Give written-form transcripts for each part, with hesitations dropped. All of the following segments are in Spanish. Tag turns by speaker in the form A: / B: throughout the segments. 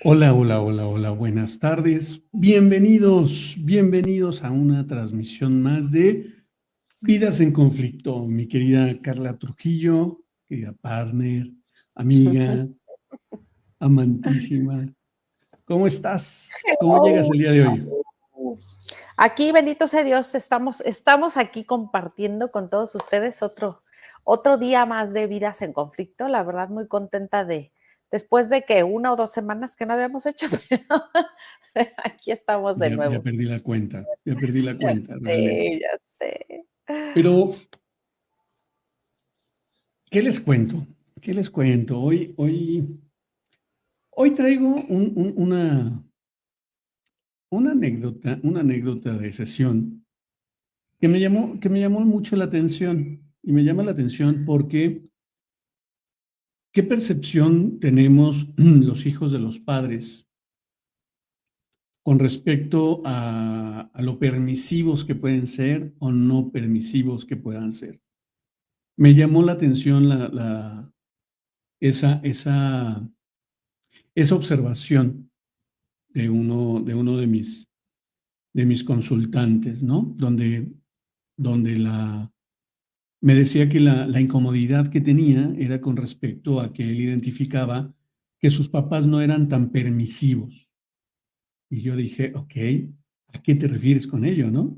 A: Hola, hola, hola, hola, buenas tardes. Bienvenidos a una transmisión más de Vidas en Conflicto. Mi querida Carla Trujillo, querida partner, amiga, amantísima. ¿Cómo estás? ¿Cómo llegas
B: Hello.
A: el día de hoy?
B: Aquí, bendito sea Dios, estamos aquí compartiendo con todos ustedes otro día más de Vidas en Conflicto. La verdad, muy contenta después de que 1 o 2 semanas que no habíamos hecho, pero aquí estamos de
A: Ya
B: nuevo.
A: perdí la cuenta,
B: Ya
A: realmente.
B: sé, ya sé.
A: Pero, ¿qué les cuento? ¿Qué les cuento? Hoy traigo una anécdota de sesión que me llamó mucho la atención. Y me llama la atención porque ¿qué percepción tenemos los hijos de los padres con respecto a lo permisivos que pueden ser o no permisivos que puedan ser? Me llamó la atención esa observación de uno de mis consultantes, ¿no? Donde me decía que la incomodidad que tenía era con respecto a que él identificaba que sus papás no eran tan permisivos. Y yo dije, ok, ¿a qué te refieres con ello, no?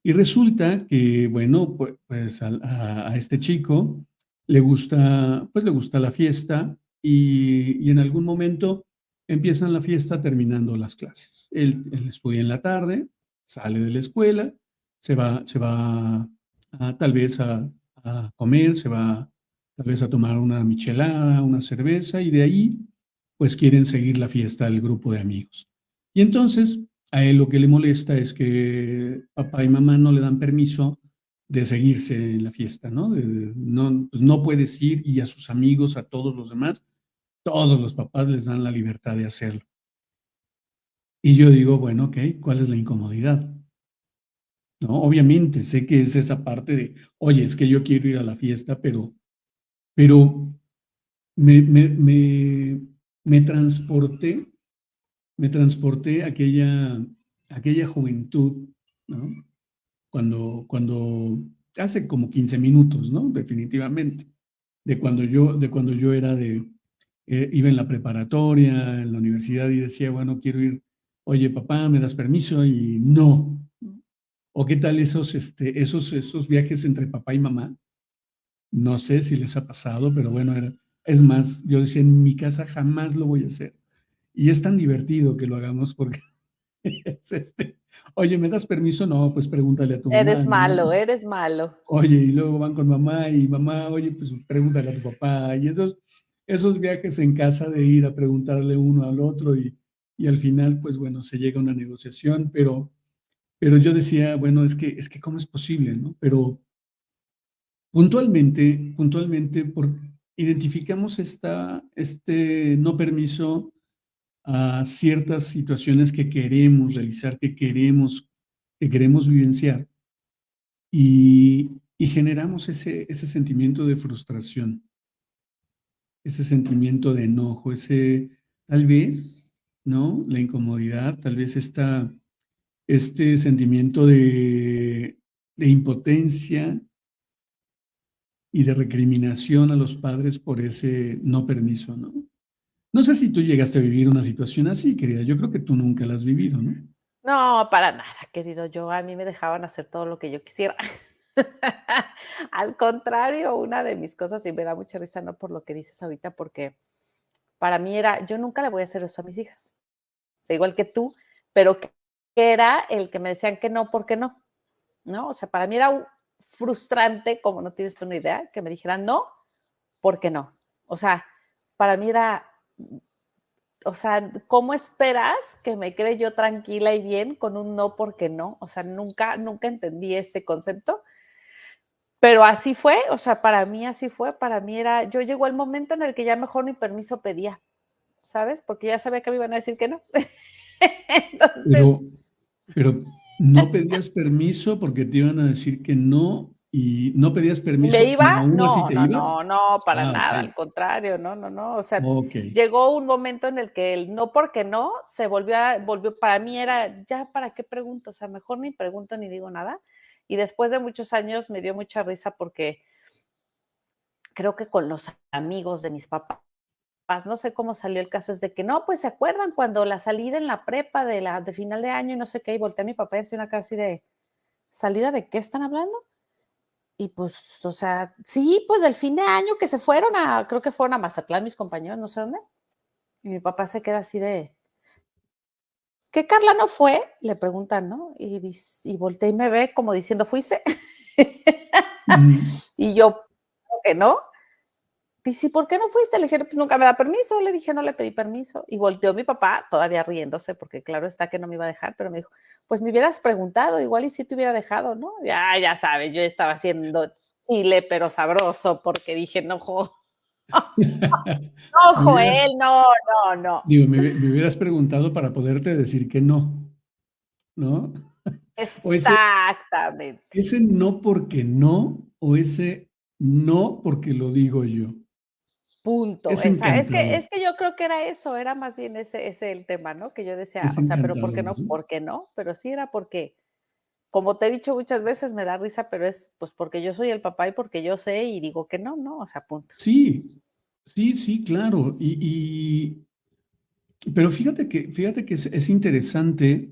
A: Y resulta que, bueno, pues a este chico le gusta la fiesta y en algún momento empiezan la fiesta terminando las clases. Él estudia en la tarde, sale de la escuela, se va tal vez a comer, se va tal vez a tomar una michelada, una cerveza y de ahí pues quieren seguir la fiesta del grupo de amigos. Y entonces a él lo que le molesta es que papá y mamá no le dan permiso de seguirse en la fiesta, ¿no? No, pues no puedes ir y a sus amigos, a todos los demás, todos los papás les dan la libertad de hacerlo. Y yo digo, bueno, ok, ¿cuál es la incomodidad? ¿No? Obviamente sé que es esa parte de, oye, es que yo quiero ir a la fiesta, pero me, me, me, me transporté, me transporté a aquella juventud, ¿no? Cuando hace como 15 minutos, ¿no? Definitivamente, de cuando yo iba en la preparatoria, en la universidad y decía, bueno, quiero ir, oye, papá, ¿me das permiso? Y no. ¿O qué tal esos viajes entre papá y mamá? No sé si les ha pasado, pero bueno, es más, yo decía, en mi casa jamás lo voy a hacer. Y es tan divertido que lo hagamos porque es oye, ¿me das permiso? No, pues pregúntale a tu mamá,
B: Eres
A: ¿no?
B: malo, eres malo.
A: Oye, y luego van con mamá y mamá, oye, pues pregúntale a tu papá. Y esos viajes en casa de ir a preguntarle uno al otro y al final, pues bueno, se llega a una negociación, pero yo decía, bueno, es que ¿cómo es posible, no? Pero puntualmente, identificamos este no permiso a ciertas situaciones que queremos realizar, que queremos vivenciar y generamos ese sentimiento de frustración, ese sentimiento de enojo, tal vez, ¿no? La incomodidad, tal vez este sentimiento de impotencia y de recriminación a los padres por ese no permiso, ¿no? No sé si tú llegaste a vivir una situación así, querida. Yo creo que tú nunca la has vivido, ¿no?
B: No, para nada, querido. A mí me dejaban hacer todo lo que yo quisiera. Al contrario, una de mis cosas, y me da mucha risa, no por lo que dices ahorita, porque para mí era, yo nunca le voy a hacer eso a mis hijas, o sea, igual que tú, pero que era el que me decían que no, ¿por qué no? ¿No? O sea, para mí era frustrante, como no tienes tú una idea, que me dijeran no, ¿por qué no? O sea, para mí era, o sea, ¿cómo esperas que me quede yo tranquila y bien con un no porque no? O sea, nunca entendí ese concepto, pero así fue, o sea, para mí así fue, para mí era, yo llegó el momento en el que ya mejor ni permiso pedía, ¿sabes? Porque ya sabía que me iban a decir que no. Entonces,
A: Pero no pedías permiso porque te iban a decir que no y no pedías
B: ¿Y me
A: permiso y
B: iba?
A: aún así
B: No,
A: te
B: no,
A: ibas.
B: no, no, para
A: Ah,
B: nada, al
A: okey,
B: contrario, no, no, no. O sea,
A: okey.
B: llegó un momento en el que el no porque no se volvió para mí era, ya para qué pregunto, o sea, mejor ni pregunto ni digo nada. Y después de muchos años me dio mucha risa porque creo que con los amigos de mis papás, no sé cómo salió el caso, es de que no, pues se acuerdan cuando la salida en la prepa de final de año y no sé qué, y volteé a mi papá y hacía una cara así de, ¿salida de qué están hablando? Y pues, o sea, sí, pues del fin de año que se fueron creo que fueron a Mazatlán mis compañeros, no sé dónde. Y mi papá se queda así de, ¿qué Carla no fue? Le preguntan, ¿no? Y volteé y me ve como diciendo, ¿fuiste?
A: Mm,
B: Y yo, "¿Cómo que no?". Dice, ¿y por qué no fuiste? Le dije, pues nunca me da permiso. Le dije, no le pedí permiso. Y volteó mi papá, todavía riéndose, porque claro está que no me iba a dejar, pero me dijo, pues me hubieras preguntado, igual y sí te hubiera dejado, ¿no? Ya sabes, yo estaba haciendo chile, pero sabroso, porque dije, no, no,
A: me hubiera
B: Joel, no, no, no.
A: digo, me hubieras preguntado para poderte decir que no, ¿no? O
B: Exactamente.
A: ese no porque no, o ese no porque lo digo yo.
B: Punto.
A: Es
B: Esa, es que,
A: encantador,
B: es que yo creo que era eso, era más bien ese el tema, ¿no? Que yo decía,
A: es
B: o sea, pero ¿por qué
A: encantador,
B: no?
A: ¿no?
B: ¿Por qué no? Pero sí era porque como te he dicho muchas veces, me da risa, pero es, pues, porque yo soy el papá y porque yo sé y digo que no, ¿no? O sea, punto.
A: Sí, sí, sí, claro. Pero fíjate que es interesante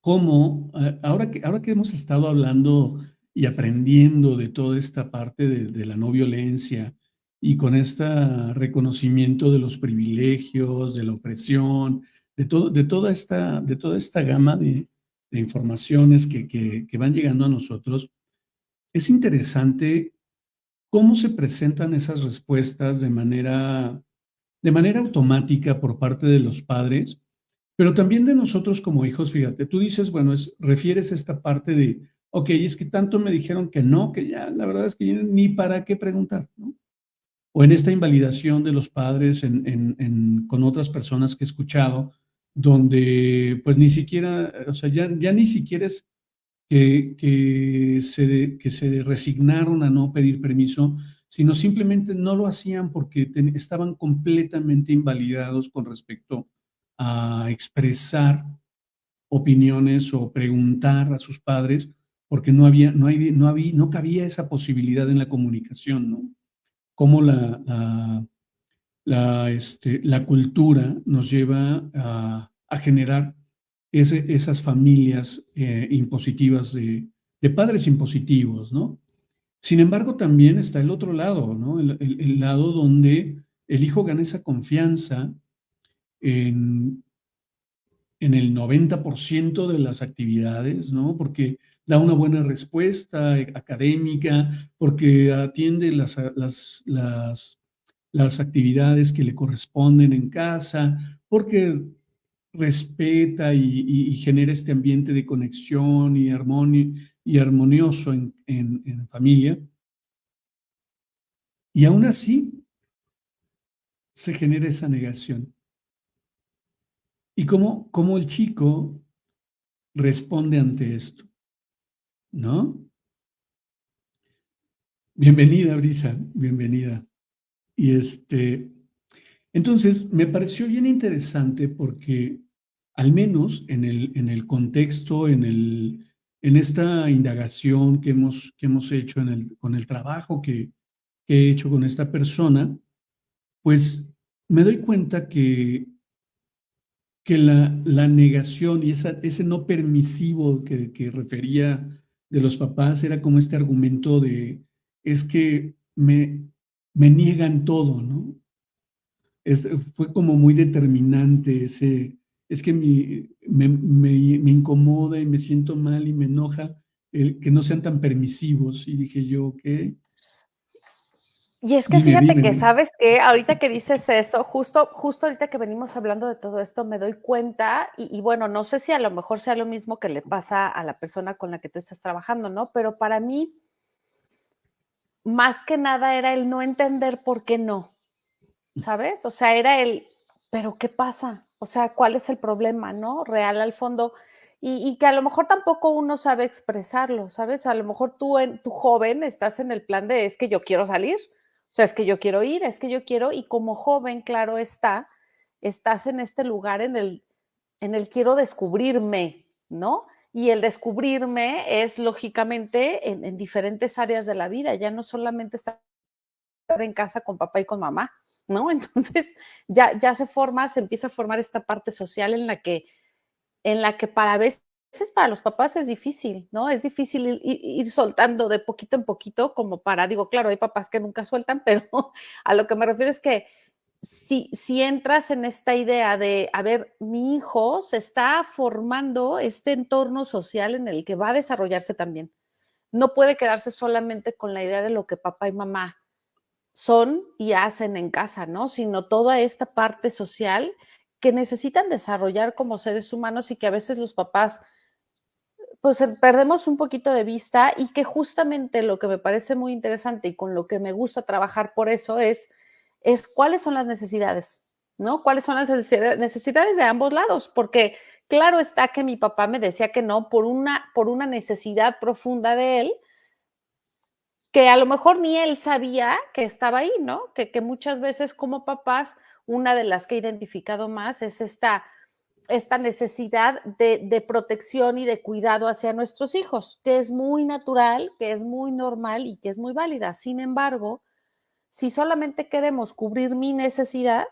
A: cómo, ahora que hemos estado hablando y aprendiendo de toda esta parte de la no violencia y con este reconocimiento de los privilegios, de la opresión, de toda esta gama de informaciones que van llegando a nosotros, es interesante cómo se presentan esas respuestas de manera automática por parte de los padres, pero también de nosotros como hijos. Fíjate, tú dices, bueno, refieres a esta parte de, ok, es que tanto me dijeron que no, que ya la verdad es que ya ni para qué preguntar, ¿no? O en esta invalidación de los padres con otras personas que he escuchado, donde pues ni siquiera, o sea, ya ni siquiera es que se resignaron a no pedir permiso, sino simplemente no lo hacían porque estaban completamente invalidados con respecto a expresar opiniones o preguntar a sus padres, porque no cabía esa posibilidad en la comunicación, ¿no? Cómo la cultura nos lleva a generar esas familias impositivas de padres impositivos, ¿no? Sin embargo, también está el otro lado, ¿no? El lado donde el hijo gana esa confianza en, en el 90% de las actividades, ¿no? Porque da una buena respuesta académica, porque atiende las actividades que le corresponden en casa, porque respeta y genera este ambiente de conexión y armonioso en familia. Y aún así se genera esa negación. ¿Y cómo el chico responde ante esto? ¿No? Bienvenida, Brisa, bienvenida. Y entonces me pareció bien interesante porque al menos en el contexto, en esta indagación que hemos hecho con el trabajo que he hecho con esta persona, pues me doy cuenta que la negación y ese no permisivo que refería de los papás era como este argumento de, es que me niegan todo, ¿no? Fue como muy determinante es que me incomoda y me siento mal y me enoja el que no sean tan permisivos. Y dije yo, ok,
B: Y es que
A: dime,
B: fíjate
A: dime,
B: que,
A: dime.
B: ¿sabes qué? Ahorita que dices eso, justo ahorita que venimos hablando de todo esto, me doy cuenta, y bueno, no sé si a lo mejor sea lo mismo que le pasa a la persona con la que tú estás trabajando, ¿no? Pero para mí, más que nada era el no entender por qué no, ¿sabes? O sea, era el, pero ¿qué pasa? O sea, ¿cuál es el problema, no? Real al fondo. y que a lo mejor tampoco uno sabe expresarlo, ¿sabes? A lo mejor tú joven estás en el plan de es que yo quiero salir, o sea, es que yo quiero ir, es que yo quiero, y como joven, claro está, estás en este lugar en el quiero descubrirme, ¿no? Y el descubrirme es lógicamente en diferentes áreas de la vida, ya no solamente estar en casa con papá y con mamá, ¿no? Entonces ya se empieza a formar esta parte social en la que para veces para los papás es difícil, ¿no? Es difícil ir soltando de poquito en poquito, como para, digo, claro, hay papás que nunca sueltan, pero a lo que me refiero es que si entras en esta idea de, a ver, mi hijo se está formando este entorno social en el que va a desarrollarse también. No puede quedarse solamente con la idea de lo que papá y mamá son y hacen en casa, ¿no? Sino toda esta parte social que necesitan desarrollar como seres humanos y que a veces los papás, pues perdemos un poquito de vista y que justamente lo que me parece muy interesante y con lo que me gusta trabajar por eso es cuáles son las necesidades, ¿no? ¿Cuáles son las necesidades de ambos lados? Porque claro está que mi papá me decía que no por una necesidad profunda de él, que a lo mejor ni él sabía que estaba ahí, ¿no? Que muchas veces como papás, una de las que he identificado más es esta necesidad de protección y de cuidado hacia nuestros hijos, que es muy natural, que es muy normal y que es muy válida. Sin embargo, si solamente queremos cubrir mi necesidad,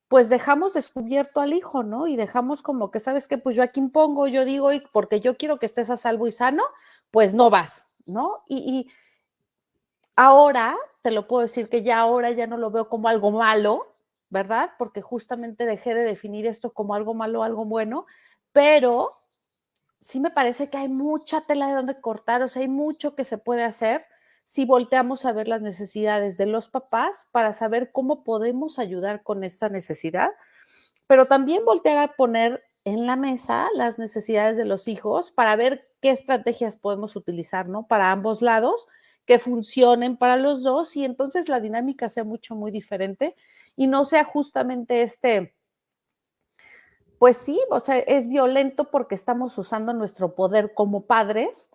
B: pues dejamos descubierto al hijo, ¿no? Y dejamos como que, ¿sabes qué? Pues yo aquí impongo, yo digo, y porque yo quiero que estés a salvo y sano, pues no vas, ¿no? Y ahora, te lo puedo decir que ya ahora ya no lo veo como algo malo, ¿verdad? Porque justamente dejé de definir esto como algo malo, algo bueno, pero sí me parece que hay mucha tela de donde cortar, o sea, hay mucho que se puede hacer si volteamos a ver las necesidades de los papás para saber cómo podemos ayudar con esta necesidad, pero también voltear a poner en la mesa las necesidades de los hijos para ver qué estrategias podemos utilizar, ¿no? Para ambos lados, que funcionen para los dos y entonces la dinámica sea mucho, muy diferente y no sea justamente pues sí, o sea, es violento porque estamos usando nuestro poder como padres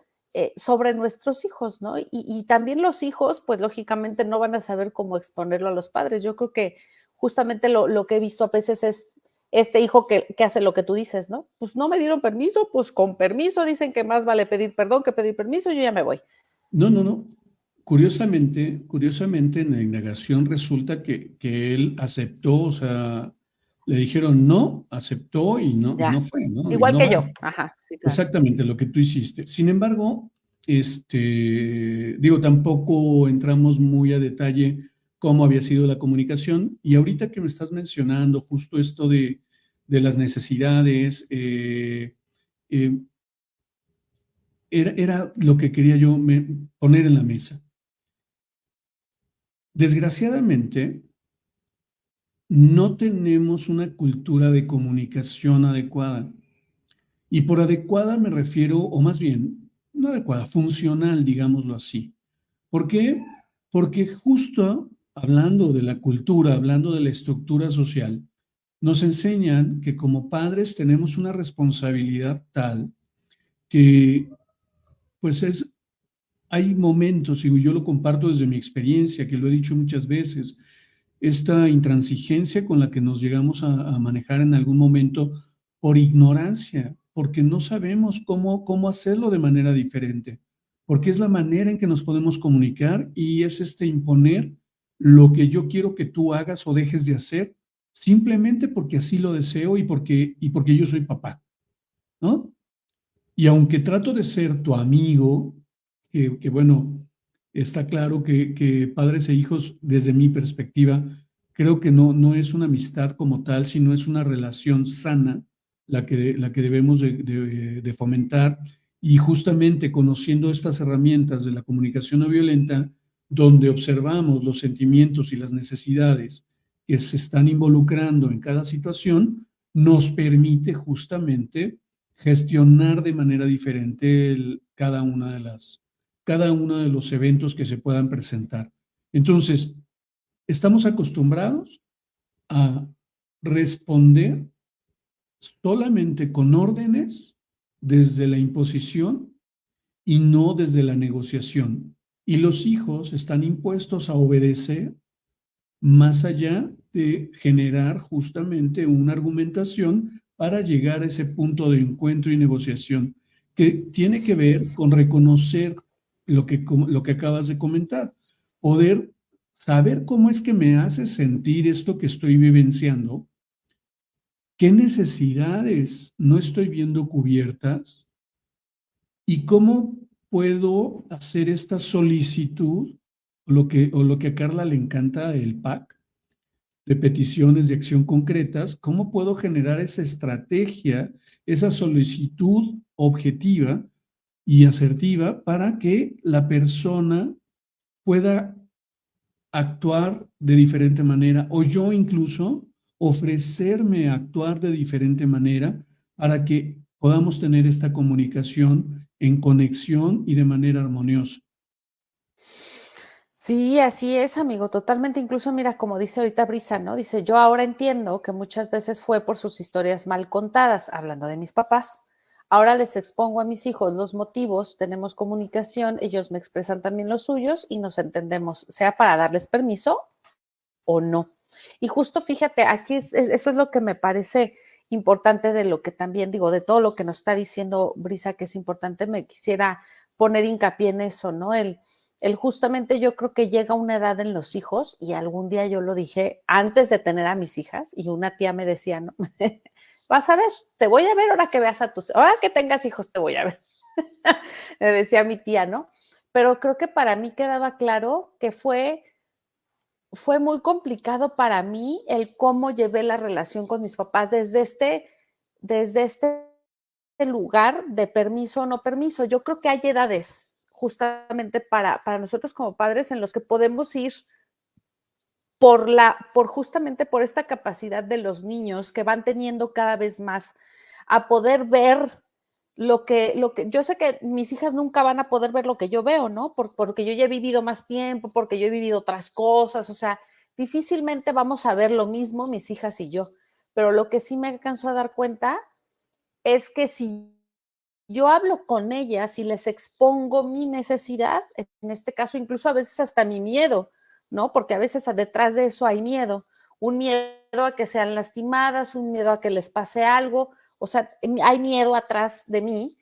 B: sobre nuestros hijos, ¿no? Y también los hijos, pues lógicamente no van a saber cómo exponerlo a los padres. Yo creo que justamente lo que he visto a veces es este hijo que hace lo que tú dices, ¿no? Pues no me dieron permiso, pues con permiso dicen que más vale pedir perdón que pedir permiso, yo ya me voy.
A: No, no, no. Curiosamente, en la indagación resulta que él aceptó, o sea, le dijeron no, aceptó y
B: Ya,
A: no fue, ¿no? Y
B: igual
A: no
B: que
A: va.
B: yo, ajá, sí, claro.
A: Exactamente lo que tú hiciste. Sin embargo, digo, tampoco entramos muy a detalle cómo había sido la comunicación. Y ahorita que me estás mencionando justo esto de las necesidades, eh, era lo que quería yo poner en la mesa. Desgraciadamente, no tenemos una cultura de comunicación adecuada. Y por adecuada me refiero, o más bien, no adecuada, funcional, digámoslo así. ¿Por qué? Porque justo hablando de la cultura, hablando de la estructura social, nos enseñan que como padres tenemos una responsabilidad tal que, pues hay momentos, y yo lo comparto desde mi experiencia, que lo he dicho muchas veces, esta intransigencia con la que nos llegamos a manejar en algún momento por ignorancia, porque no sabemos cómo hacerlo de manera diferente, porque es la manera en que nos podemos comunicar y es imponer lo que yo quiero que tú hagas o dejes de hacer, simplemente porque así lo deseo y porque yo soy papá, ¿no? Y aunque trato de ser tu amigo, que bueno, está claro que padres e hijos, desde mi perspectiva, creo que no es una amistad como tal, sino es una relación sana la que debemos de fomentar. Y justamente conociendo estas herramientas de la comunicación no violenta, donde observamos los sentimientos y las necesidades que se están involucrando en cada situación, nos permite justamente gestionar de manera diferente cada uno de los eventos que se puedan presentar. Entonces, estamos acostumbrados a responder solamente con órdenes desde la imposición y no desde la negociación. Y los hijos están impuestos a obedecer más allá de generar justamente una argumentación para llegar a ese punto de encuentro y negociación, que tiene que ver con reconocer lo que acabas de comentar, poder saber cómo es que me hace sentir esto que estoy vivenciando, qué necesidades no estoy viendo cubiertas y cómo puedo hacer esta solicitud, o lo que a Carla le encanta, el PAC, de peticiones de acción concretas, cómo puedo generar esa estrategia, esa solicitud objetiva y asertiva para que la persona pueda actuar de diferente manera o yo incluso ofrecerme a actuar de diferente manera para que podamos tener esta comunicación en conexión y de manera armoniosa.
B: Sí, así es, amigo, totalmente. Incluso, mira, como dice ahorita Brisa, ¿no? Dice, yo ahora entiendo que muchas veces fue por sus historias mal contadas, hablando de mis papás. Ahora les expongo a mis hijos los motivos, tenemos comunicación, ellos me expresan también los suyos y nos entendemos, sea para darles permiso o no. Y justo fíjate, aquí eso es lo que me parece importante de lo que también digo, de todo lo que nos está diciendo Brisa, que es importante, me quisiera poner hincapié en eso, ¿no? El justamente yo creo que llega una edad en los hijos, y algún día yo lo dije antes de tener a mis hijas, y una tía me decía, ¿no? Vas a ver, te voy a ver ahora que veas a ahora que tengas hijos, te voy a ver. Me decía mi tía, ¿no? Pero creo que para mí quedaba claro que fue muy complicado para mí el cómo llevé la relación con mis papás desde este lugar de permiso o no permiso. Yo creo que hay edades justamente para nosotros como padres en los que podemos ir justamente por esta capacidad de los niños que van teniendo cada vez más a poder ver yo sé que mis hijas nunca van a poder ver lo que yo veo, ¿no? Porque yo ya he vivido más tiempo, porque yo he vivido otras cosas, o sea, difícilmente vamos a ver lo mismo mis hijas y yo. Pero lo que sí me alcanzó a dar cuenta es que si yo hablo con ellas y les expongo mi necesidad, en este caso incluso a veces hasta mi miedo, ¿no? Porque a veces detrás de eso hay miedo, un miedo a que sean lastimadas, un miedo a que les pase algo, o sea, hay miedo atrás de mí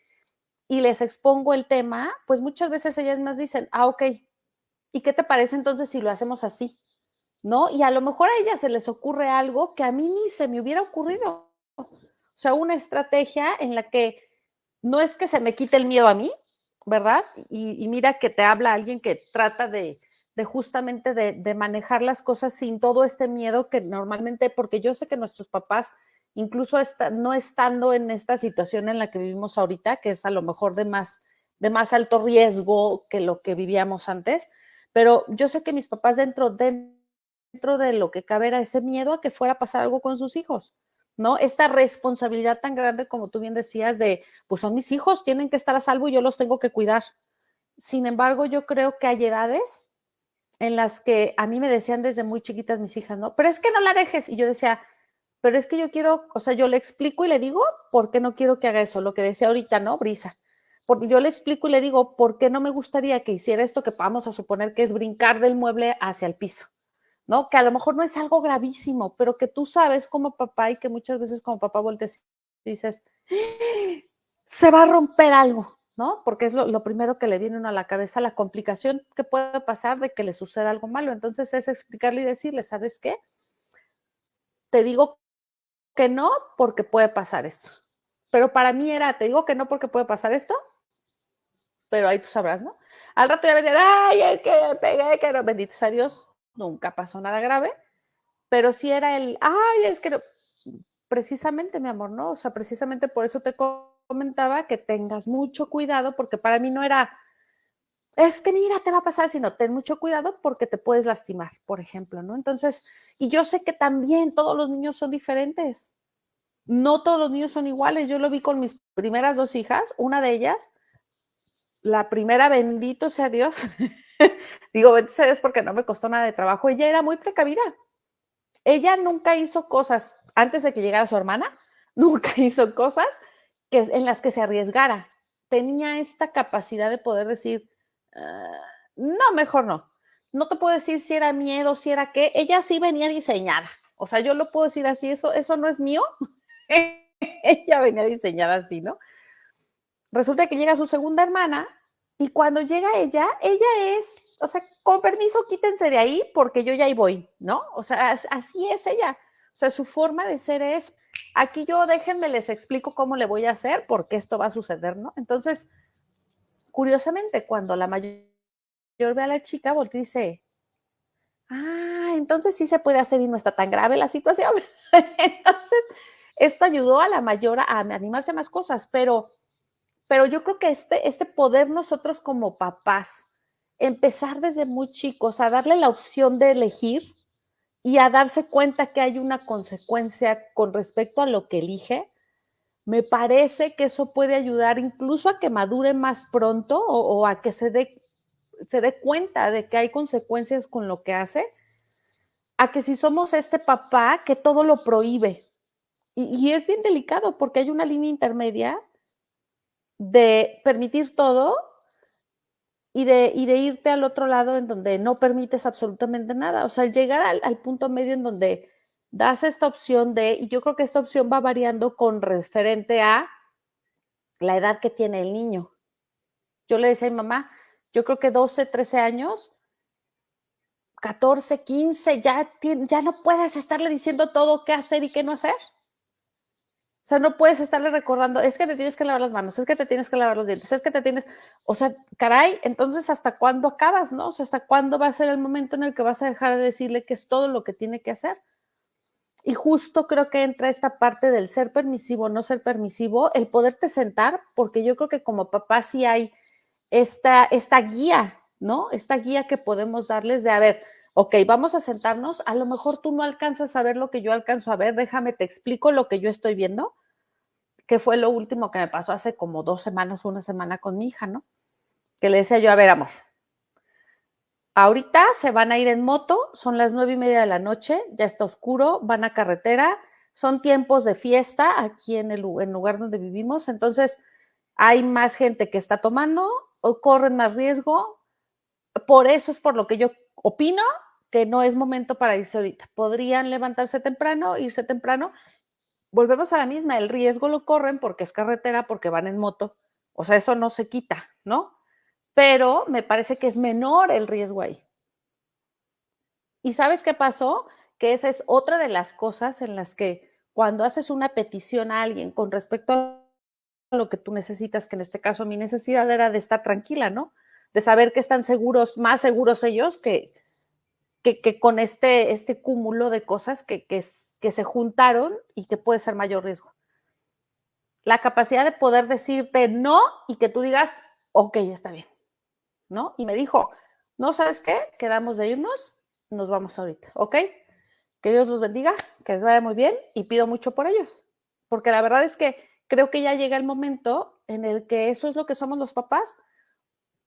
B: y les expongo el tema, pues muchas veces ellas más dicen, ok, ¿y qué te parece entonces si lo hacemos así? ¿No? Y a lo mejor a ellas se les ocurre algo que a mí ni se me hubiera ocurrido. O sea, una estrategia en la que no es que se me quite el miedo a mí, ¿verdad? Y mira que te habla alguien que trata de justamente de manejar las cosas sin todo este miedo que normalmente, porque yo sé que nuestros papás, incluso no estando en esta situación en la que vivimos ahorita, que es a lo mejor de más alto riesgo que lo que vivíamos antes, pero yo sé que mis papás dentro de lo que cabe era ese miedo a que fuera a pasar algo con sus hijos, ¿no? Esta responsabilidad tan grande, como tú bien decías, de, pues son mis hijos, tienen que estar a salvo y yo los tengo que cuidar. Sin embargo, yo creo que hay edades en las que a mí me decían desde muy chiquitas mis hijas, ¿no? Pero es que no la dejes. Y yo decía, pero es que yo quiero, o sea, yo le explico y le digo, ¿por qué no quiero que haga eso? Lo que decía ahorita, ¿no? Brisa. Porque yo le explico y le digo, ¿por qué no me gustaría que hiciera esto que vamos a suponer que es brincar del mueble hacia el piso? ¿No? Que a lo mejor no es algo gravísimo, pero que tú sabes como papá y que muchas veces como papá volteas y dices, se va a romper algo, ¿no? Porque es lo primero que le viene uno a la cabeza, la complicación que puede pasar de que le suceda algo malo. Entonces es explicarle y decirle, ¿sabes qué? Te digo que no porque puede pasar esto. Pero para mí era, te digo que no porque puede pasar esto, pero ahí tú sabrás, ¿no? Al rato ya venía, ay, es que me pegué, que no, bendito sea Dios, nunca pasó nada grave, pero sí era ay, es que no, precisamente, mi amor, ¿no? O sea, precisamente por eso te comentaba que tengas mucho cuidado, porque para mí no era, es que mira, te va a pasar, sino ten mucho cuidado porque te puedes lastimar, por ejemplo, ¿no? Entonces, y yo sé que también todos los niños son diferentes, no todos los niños son iguales, yo lo vi con mis primeras dos hijas, una de ellas, la primera, bendito sea Dios, digo, bendito sea Dios porque no me costó nada de trabajo, ella era muy precavida, ella nunca hizo cosas, antes de que llegara su hermana, nunca hizo cosas en las que se arriesgara. Tenía esta capacidad de poder decir, no, mejor no. No te puedo decir si era miedo, si era qué. Ella sí venía diseñada. O sea, yo lo puedo decir así, eso no es mío. Ella venía diseñada así, ¿no? Resulta que llega su segunda hermana y cuando llega ella es, o sea, con permiso, quítense de ahí porque yo ya ahí voy, ¿no? O sea, así es ella. O sea, su forma de ser es, aquí yo déjenme, les explico cómo le voy a hacer porque esto va a suceder, ¿no? Entonces, curiosamente, cuando la mayor ve a la chica, voltea y dice, entonces sí se puede hacer y no está tan grave la situación. Entonces, esto ayudó a la mayor a animarse a más cosas, pero yo creo que este poder nosotros como papás, empezar desde muy chicos a darle la opción de elegir y a darse cuenta que hay una consecuencia con respecto a lo que elige, me parece que eso puede ayudar incluso a que madure más pronto o a que se dé cuenta de que hay consecuencias con lo que hace, a que si somos este papá que todo lo prohíbe. Y es bien delicado porque hay una línea intermedia de permitir todo y de irte al otro lado en donde no permites absolutamente nada. O sea, el llegar al punto medio en donde das esta opción de, y yo creo que esta opción va variando con referente a la edad que tiene el niño. Yo le decía a mi mamá, yo creo que 12, 13 años, 14, 15, ya no puedes estarle diciendo todo qué hacer y qué no hacer. O sea, no puedes estarle recordando, es que te tienes que lavar las manos, es que te tienes que lavar los dientes, es que te tienes, o sea, caray, entonces ¿hasta cuándo acabas, no? O sea, ¿hasta cuándo va a ser el momento en el que vas a dejar de decirle que es todo lo que tiene que hacer? Y justo creo que entra esta parte del ser permisivo, no ser permisivo, el poderte sentar, porque yo creo que como papá sí hay esta guía, ¿no? Esta guía que podemos darles de, a ver, ok, vamos a sentarnos, a lo mejor tú no alcanzas a ver lo que yo alcanzo a ver, déjame, te explico lo que yo estoy viendo, que fue lo último que me pasó hace como 2 semanas, una semana con mi hija, ¿no? Que le decía yo, a ver, amor, ahorita se van a ir en moto, son las 9:30 de la noche, ya está oscuro, van a carretera, son tiempos de fiesta aquí en el lugar donde vivimos, entonces hay más gente que está tomando o corren más riesgo, por eso es por lo que yo opino que no es momento para irse ahorita. Podrían levantarse temprano, irse temprano. Volvemos a la misma, el riesgo lo corren porque es carretera, porque van en moto. O sea, eso no se quita, ¿no? Pero me parece que es menor el riesgo ahí. ¿Y sabes qué pasó? Que esa es otra de las cosas en las que cuando haces una petición a alguien con respecto a lo que tú necesitas, que en este caso mi necesidad era de estar tranquila, ¿no? De saber que están seguros, más seguros ellos que con este cúmulo de cosas que se juntaron y que puede ser mayor riesgo. La capacidad de poder decirte no y que tú digas, ok, está bien, ¿no? Y me dijo, no, ¿sabes qué? Quedamos de irnos, nos vamos ahorita, ¿ok? Que Dios los bendiga, que les vaya muy bien y pido mucho por ellos. Porque la verdad es que creo que ya llega el momento en el que eso es lo que somos los papás,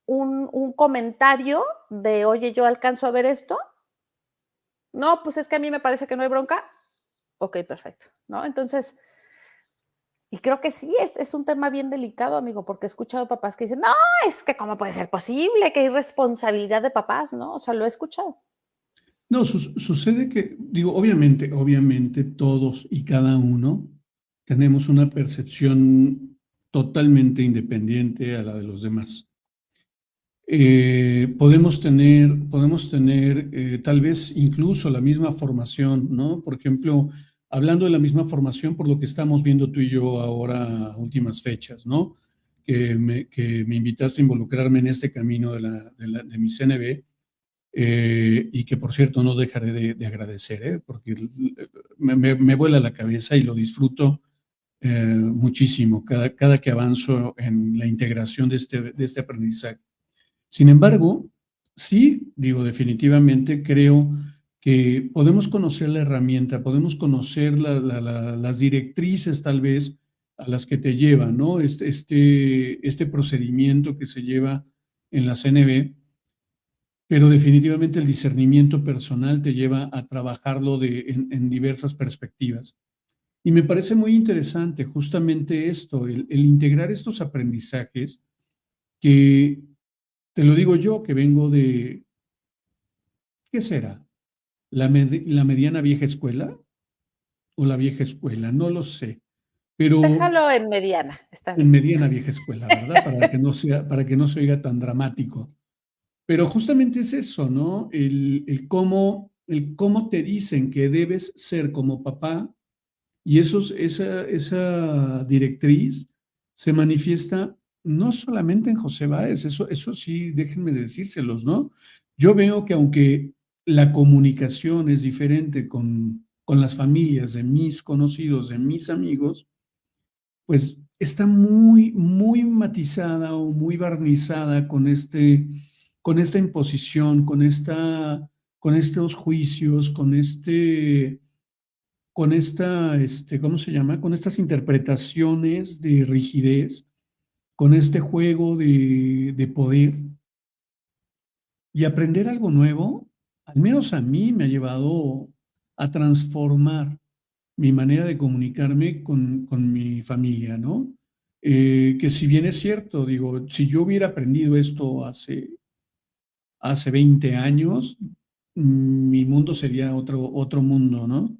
B: un comentario de, oye, yo alcanzo a ver esto. No, pues es que a mí me parece que no hay bronca. Ok, perfecto, ¿no? Entonces, y creo que sí, es un tema bien delicado, amigo, porque he escuchado papás que dicen, no, es que cómo puede ser posible, que hay responsabilidad de papás, ¿no? O sea, lo he escuchado.
A: No, sucede que, digo, obviamente todos y cada uno tenemos una percepción totalmente independiente a la de los demás. Podemos tener tal vez incluso la misma formación, ¿no? Por ejemplo, hablando de la misma formación por lo que estamos viendo tú y yo ahora a últimas fechas, ¿no? Que me invitaste a involucrarme en este camino de mi CNB, y que por cierto no dejaré de agradecer, porque me vuela la cabeza y lo disfruto muchísimo cada que avanzo en la integración de este aprendizaje. Sin embargo, sí, digo, definitivamente creo que podemos conocer la herramienta, podemos conocer las directrices tal vez a las que te llevan, ¿no? Este procedimiento que se lleva en la CNB, pero definitivamente el discernimiento personal te lleva a trabajarlo en diversas perspectivas. Y me parece muy interesante justamente esto, el integrar estos aprendizajes que, te lo digo yo, que vengo de, ¿qué será? La mediana vieja escuela o la vieja escuela, no lo sé, pero
B: Déjalo en mediana, está
A: en
B: bien.
A: mediana vieja escuela, ¿verdad? Para que no se oiga tan dramático. Pero justamente es eso, ¿no? El cómo te dicen que debes ser como papá y esa directriz se manifiesta no solamente en José Báez, eso sí, déjenme decírselos, ¿no? Yo veo que aunque la comunicación es diferente con las familias de mis conocidos, de mis amigos, pues está muy, muy matizada o muy barnizada con esta imposición, con estos juicios, con esta, ¿cómo se llama? Con estas interpretaciones de rigidez, con este juego de poder y aprender algo nuevo, al menos a mí me ha llevado a transformar mi manera de comunicarme con mi familia, ¿no? Que si bien es cierto, digo, si yo hubiera aprendido esto hace 20 años, mi mundo sería otro mundo, ¿no?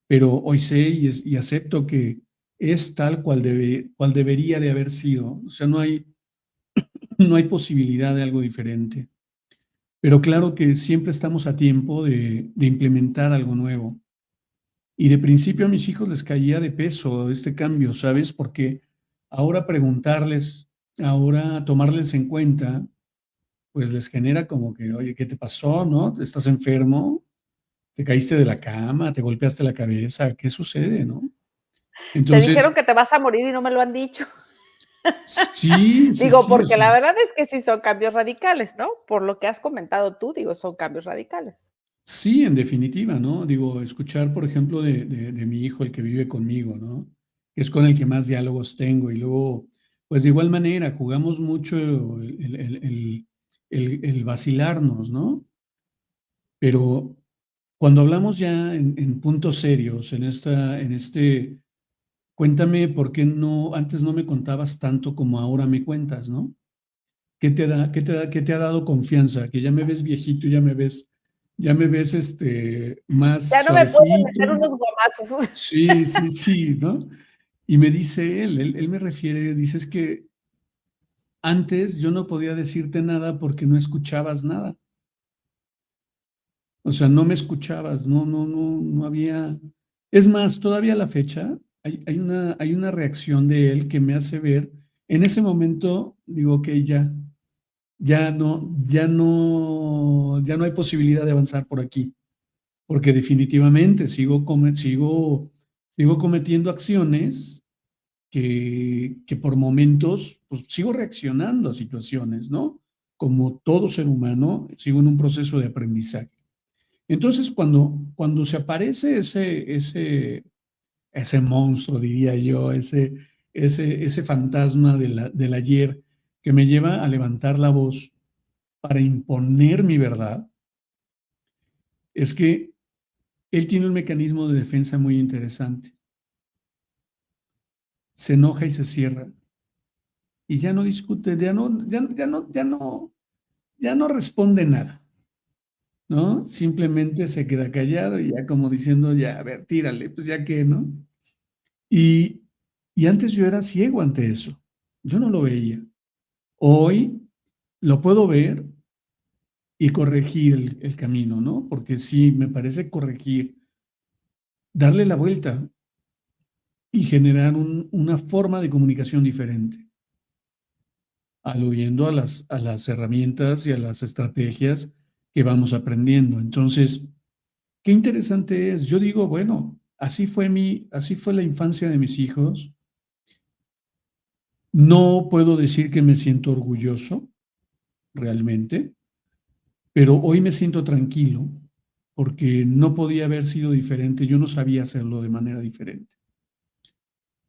A: Pero hoy sé y acepto que es tal cual debería de haber sido. O sea, no hay posibilidad de algo diferente. Pero claro que siempre estamos a tiempo de implementar algo nuevo. Y de principio a mis hijos les caía de peso este cambio, ¿sabes? Porque ahora preguntarles, ahora tomarles en cuenta, pues les genera como que, oye, ¿qué te pasó? ¿No? ¿Estás enfermo? ¿Te caíste de la cama? ¿Te golpeaste la cabeza? ¿Qué sucede? ¿No?
B: Te
A: Entonces,
B: dijeron que te vas a morir y no me lo han dicho.
A: sí, sí,
B: Digo,
A: sí, o
B: porque
A: sea,
B: la verdad es que sí son cambios radicales, ¿no? Por lo que has comentado tú, digo, son cambios radicales.
A: sí, en definitiva, ¿no? Digo, escuchar, por ejemplo, de mi hijo, el que vive conmigo, ¿no? Que es con el que más diálogos tengo. Y luego, pues de igual manera, jugamos mucho el vacilarnos, ¿no? Pero cuando hablamos ya en puntos serios, cuéntame por qué no, antes no me contabas tanto como ahora me cuentas, ¿no? Qué te ha dado confianza? Que ya me ves viejito, ya me ves
B: Ya
A: más
B: no me pueden meter
A: suavecito.
B: unos guamazos.
A: Sí, sí, sí, ¿no? Y me dice él me refiere, dices que antes yo no podía decirte nada porque no escuchabas nada. O sea, no me escuchabas, no había. Es más, todavía a la fecha hay una reacción de él que me hace ver, en ese momento digo que ya no hay posibilidad de avanzar por aquí, porque definitivamente sigo cometiendo acciones que por momentos pues, sigo reaccionando a situaciones, ¿no? Como todo ser humano, sigo en un proceso de aprendizaje. Entonces, cuando se aparece ese monstruo, diría yo, ese fantasma del ayer que me lleva a levantar la voz para imponer mi verdad, es que él tiene un mecanismo de defensa muy interesante. Se enoja y se cierra y ya no discute, ya no responde nada, ¿no? Simplemente se queda callado y ya como diciendo, ya, a ver, tírale, pues ya que, ¿no? Y, y antes yo era ciego ante eso, yo no lo veía. Hoy lo puedo ver y corregir el camino, ¿no? Porque sí, me parece corregir, darle la vuelta y generar una forma de comunicación diferente, aludiendo a las herramientas y a las estrategias que vamos aprendiendo. Entonces, qué interesante es. Yo digo, bueno, así fue la infancia de mis hijos. No puedo decir que me siento orgulloso realmente, pero hoy me siento tranquilo porque no podía haber sido diferente. Yo no sabía hacerlo de manera diferente.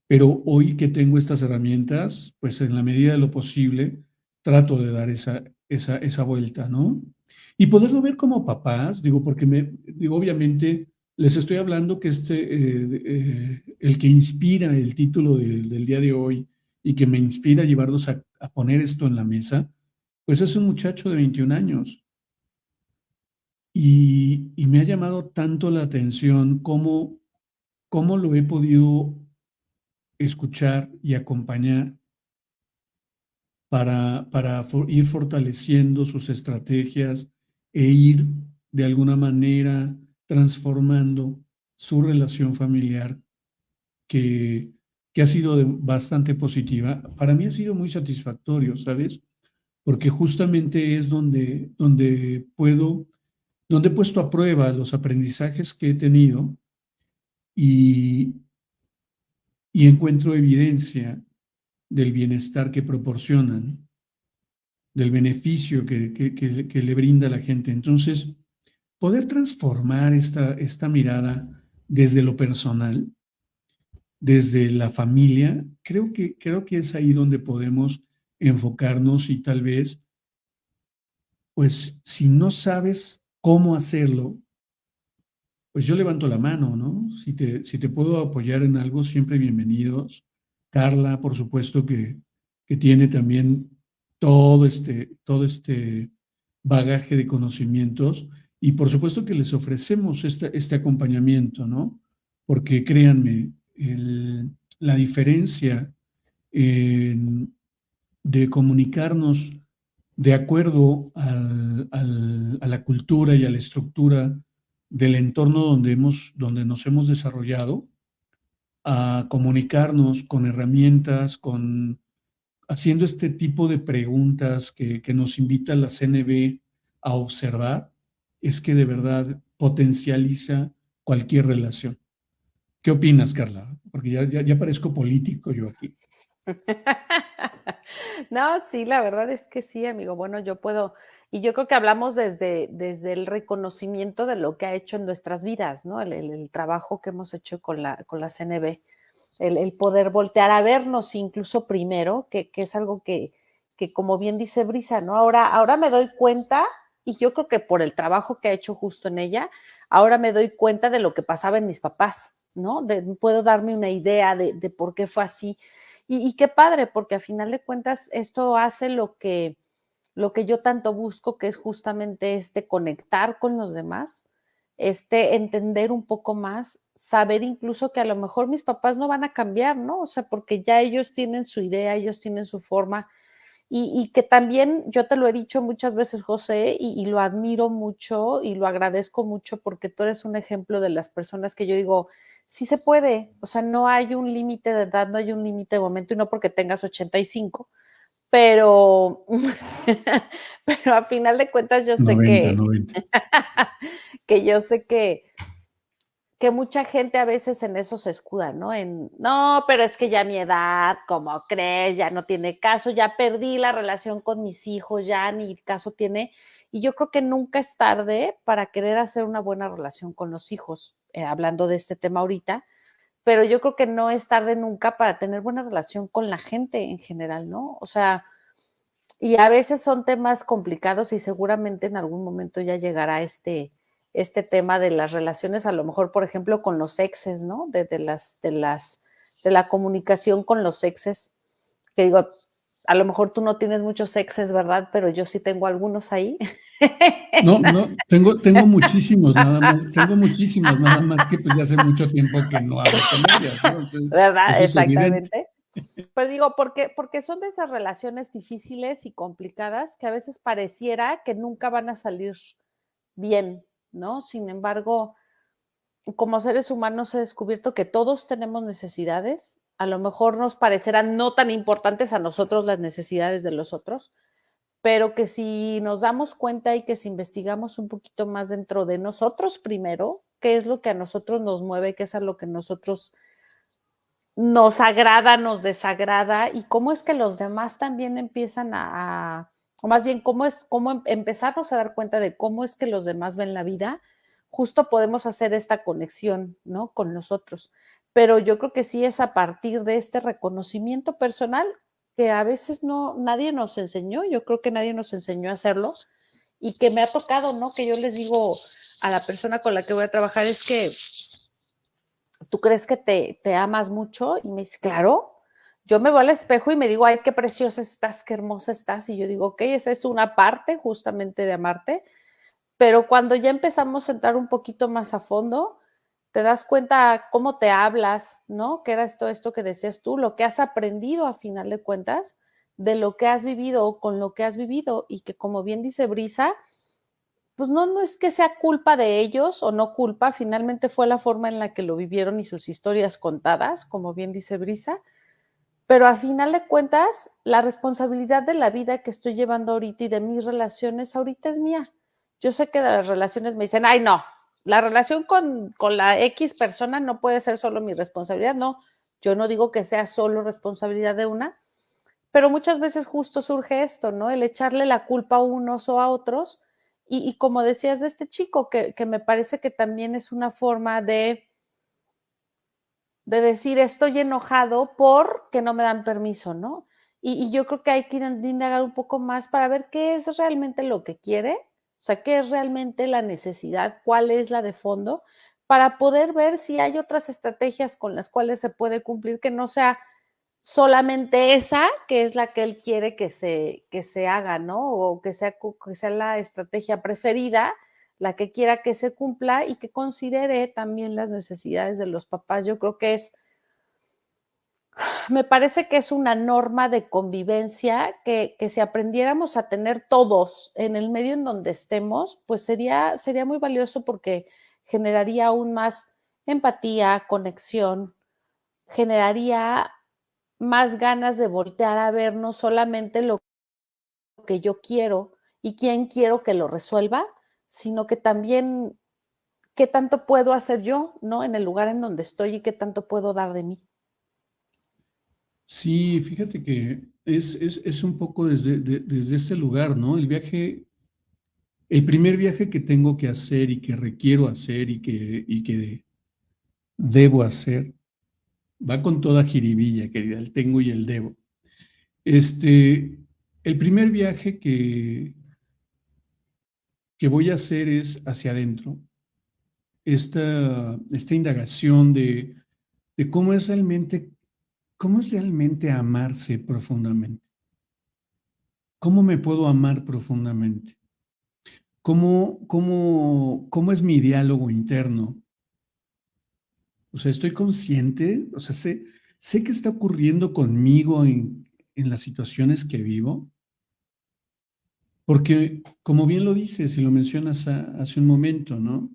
A: Pero hoy que tengo estas herramientas, pues en la medida de lo posible, trato de dar esa vuelta, ¿no? Y poderlo ver como papás, digo, porque obviamente Les estoy hablando que el que inspira el título del día de hoy y que me inspira a llevarlos a poner esto en la mesa, pues es un muchacho de 21 años. Y me ha llamado tanto la atención cómo lo he podido escuchar y acompañar para ir fortaleciendo sus estrategias e ir de alguna manera transformando su relación familiar que, que ha sido bastante positiva. Para mí ha sido muy satisfactorio, ¿sabes? Porque justamente es donde he puesto a prueba los aprendizajes que he tenido y, y encuentro evidencia del bienestar que proporcionan, del beneficio que le brinda a la gente. Entonces, poder transformar esta mirada desde lo personal, desde la familia, creo que es ahí donde podemos enfocarnos y tal vez, pues, si no sabes cómo hacerlo, pues yo levanto la mano, ¿no? Si te puedo apoyar en algo, siempre bienvenidos. Carla, por supuesto que tiene también todo este bagaje de conocimientos y por supuesto que les ofrecemos este acompañamiento, ¿no? Porque créanme, la diferencia en- de comunicarnos de acuerdo a la cultura y a la estructura del entorno donde nos hemos desarrollado, a comunicarnos con herramientas, haciendo este tipo de preguntas que nos invita la CNB a observar, es que de verdad potencializa cualquier relación. ¿Qué opinas, Carla? Porque ya parezco político yo aquí.
B: No, sí, la verdad es que sí, amigo. Bueno, yo puedo, y yo creo que hablamos desde el reconocimiento de lo que ha hecho en nuestras vidas, ¿no? El trabajo que hemos hecho con la CNB, el poder voltear a vernos incluso primero, que es algo que, como bien dice Brisa, ¿no? Ahora me doy cuenta, y yo creo que por el trabajo que ha hecho justo en ella, ahora me doy cuenta de lo que pasaba en mis papás, ¿no? Puedo darme una idea de por qué fue así. Y qué padre, porque a final de cuentas esto hace lo que yo tanto busco, que es justamente conectar con los demás, entender un poco más, saber incluso que a lo mejor mis papás no van a cambiar, ¿no? O sea, porque ya ellos tienen su idea, ellos tienen su forma, y que también yo te lo he dicho muchas veces, José, y lo admiro mucho y lo agradezco mucho porque tú eres un ejemplo de las personas que yo digo, sí se puede, o sea, no hay un límite de edad, no hay un límite de momento, y no porque tengas 85, pero, pero a final de cuentas yo sé
A: 90, 90.
B: que yo sé que mucha gente a veces en eso se escuda, ¿no? No, pero es que ya mi edad, ¿cómo crees? Ya no tiene caso, ya perdí la relación con mis hijos, ya ni caso tiene. Y yo creo que nunca es tarde para querer hacer una buena relación con los hijos, hablando de este tema ahorita, pero yo creo que no es tarde nunca para tener buena relación con la gente en general, ¿no? O sea, y a veces son temas complicados y seguramente en algún momento ya llegará este tema de las relaciones, a lo mejor, por ejemplo, con los exes, ¿no? De la comunicación con los exes, que digo, a lo mejor tú no tienes muchos exes, ¿verdad? Pero yo sí tengo algunos ahí.
A: No, no, tengo muchísimas, nada más que pues ya hace mucho tiempo que no hablo con ellas, ¿no?
B: ¿Verdad?
A: Eso es evidente.
B: Exactamente. Pero digo, porque son de esas relaciones difíciles y complicadas que a veces pareciera que nunca van a salir bien, ¿no? Sin embargo, como seres humanos he descubierto que todos tenemos necesidades. A lo mejor nos parecerán no tan importantes a nosotros las necesidades de los otros, pero que si nos damos cuenta y que si investigamos un poquito más dentro de nosotros primero, qué es lo que a nosotros nos mueve, qué es a lo que nosotros nos agrada, nos desagrada, y cómo es que los demás también empiezan o más bien cómo empezarnos a dar cuenta de cómo es que los demás ven la vida, justo podemos hacer esta conexión, ¿no? Con nosotros. Pero yo creo que sí es a partir de este reconocimiento personal que a veces no, nadie nos enseñó, yo creo que nadie nos enseñó a hacerlo, y que me ha tocado, ¿no? Que yo les digo a la persona con la que voy a trabajar, es que ¿tú crees que te amas mucho? Y me dice, claro. Yo me voy al espejo y me digo, ay, qué preciosa estás, qué hermosa estás. Y yo digo, ok, esa es una parte justamente de amarte, pero cuando ya empezamos a entrar un poquito más a fondo, te das cuenta cómo te hablas, ¿no? Que era esto que decías tú, lo que has aprendido a final de cuentas, de lo que has vivido o con lo que has vivido, y que como bien dice Brisa, pues no es que sea culpa de ellos o no culpa, finalmente fue la forma en la que lo vivieron y sus historias contadas, como bien dice Brisa, pero a final de cuentas, la responsabilidad de la vida que estoy llevando ahorita y de mis relaciones ahorita es mía. Yo sé que de las relaciones me dicen, ay, no, la relación con la X persona no puede ser solo mi responsabilidad, no. Yo no digo que sea solo responsabilidad de una, pero muchas veces justo surge esto, ¿no? El echarle la culpa a unos o a otros. Y como decías de este chico, que me parece que también es una forma de decir estoy enojado porque no me dan permiso, ¿no? Y yo creo que hay que indagar un poco más para ver qué es realmente lo que quiere, o sea, qué es realmente la necesidad, cuál es la de fondo, para poder ver si hay otras estrategias con las cuales se puede cumplir, que no sea solamente esa, que es la que él quiere que se haga, ¿no? O que sea la estrategia preferida, la que quiera que se cumpla y que considere también las necesidades de los papás. Yo creo que me parece que es una norma de convivencia que si aprendiéramos a tener todos en el medio en donde estemos, pues sería muy valioso porque generaría aún más empatía, conexión, generaría más ganas de voltear a ver no solamente lo que yo quiero y quién quiero que lo resuelva, sino que también qué tanto puedo hacer yo, ¿no? En el lugar en donde estoy y qué tanto puedo dar de mí.
A: Sí, fíjate que es un poco desde este lugar, ¿no? El primer viaje que tengo que hacer y que requiero hacer y que debo hacer, va con toda jiribilla, querida, el tengo y el debo. El primer viaje que voy a hacer es hacia adentro, esta indagación de cómo es realmente amarse profundamente. ¿Cómo me puedo amar profundamente? ¿Cómo es mi diálogo interno? O sea, estoy consciente, o sea, sé qué está ocurriendo conmigo en las situaciones que vivo, porque como bien lo dices y lo mencionas hace un momento, ¿no?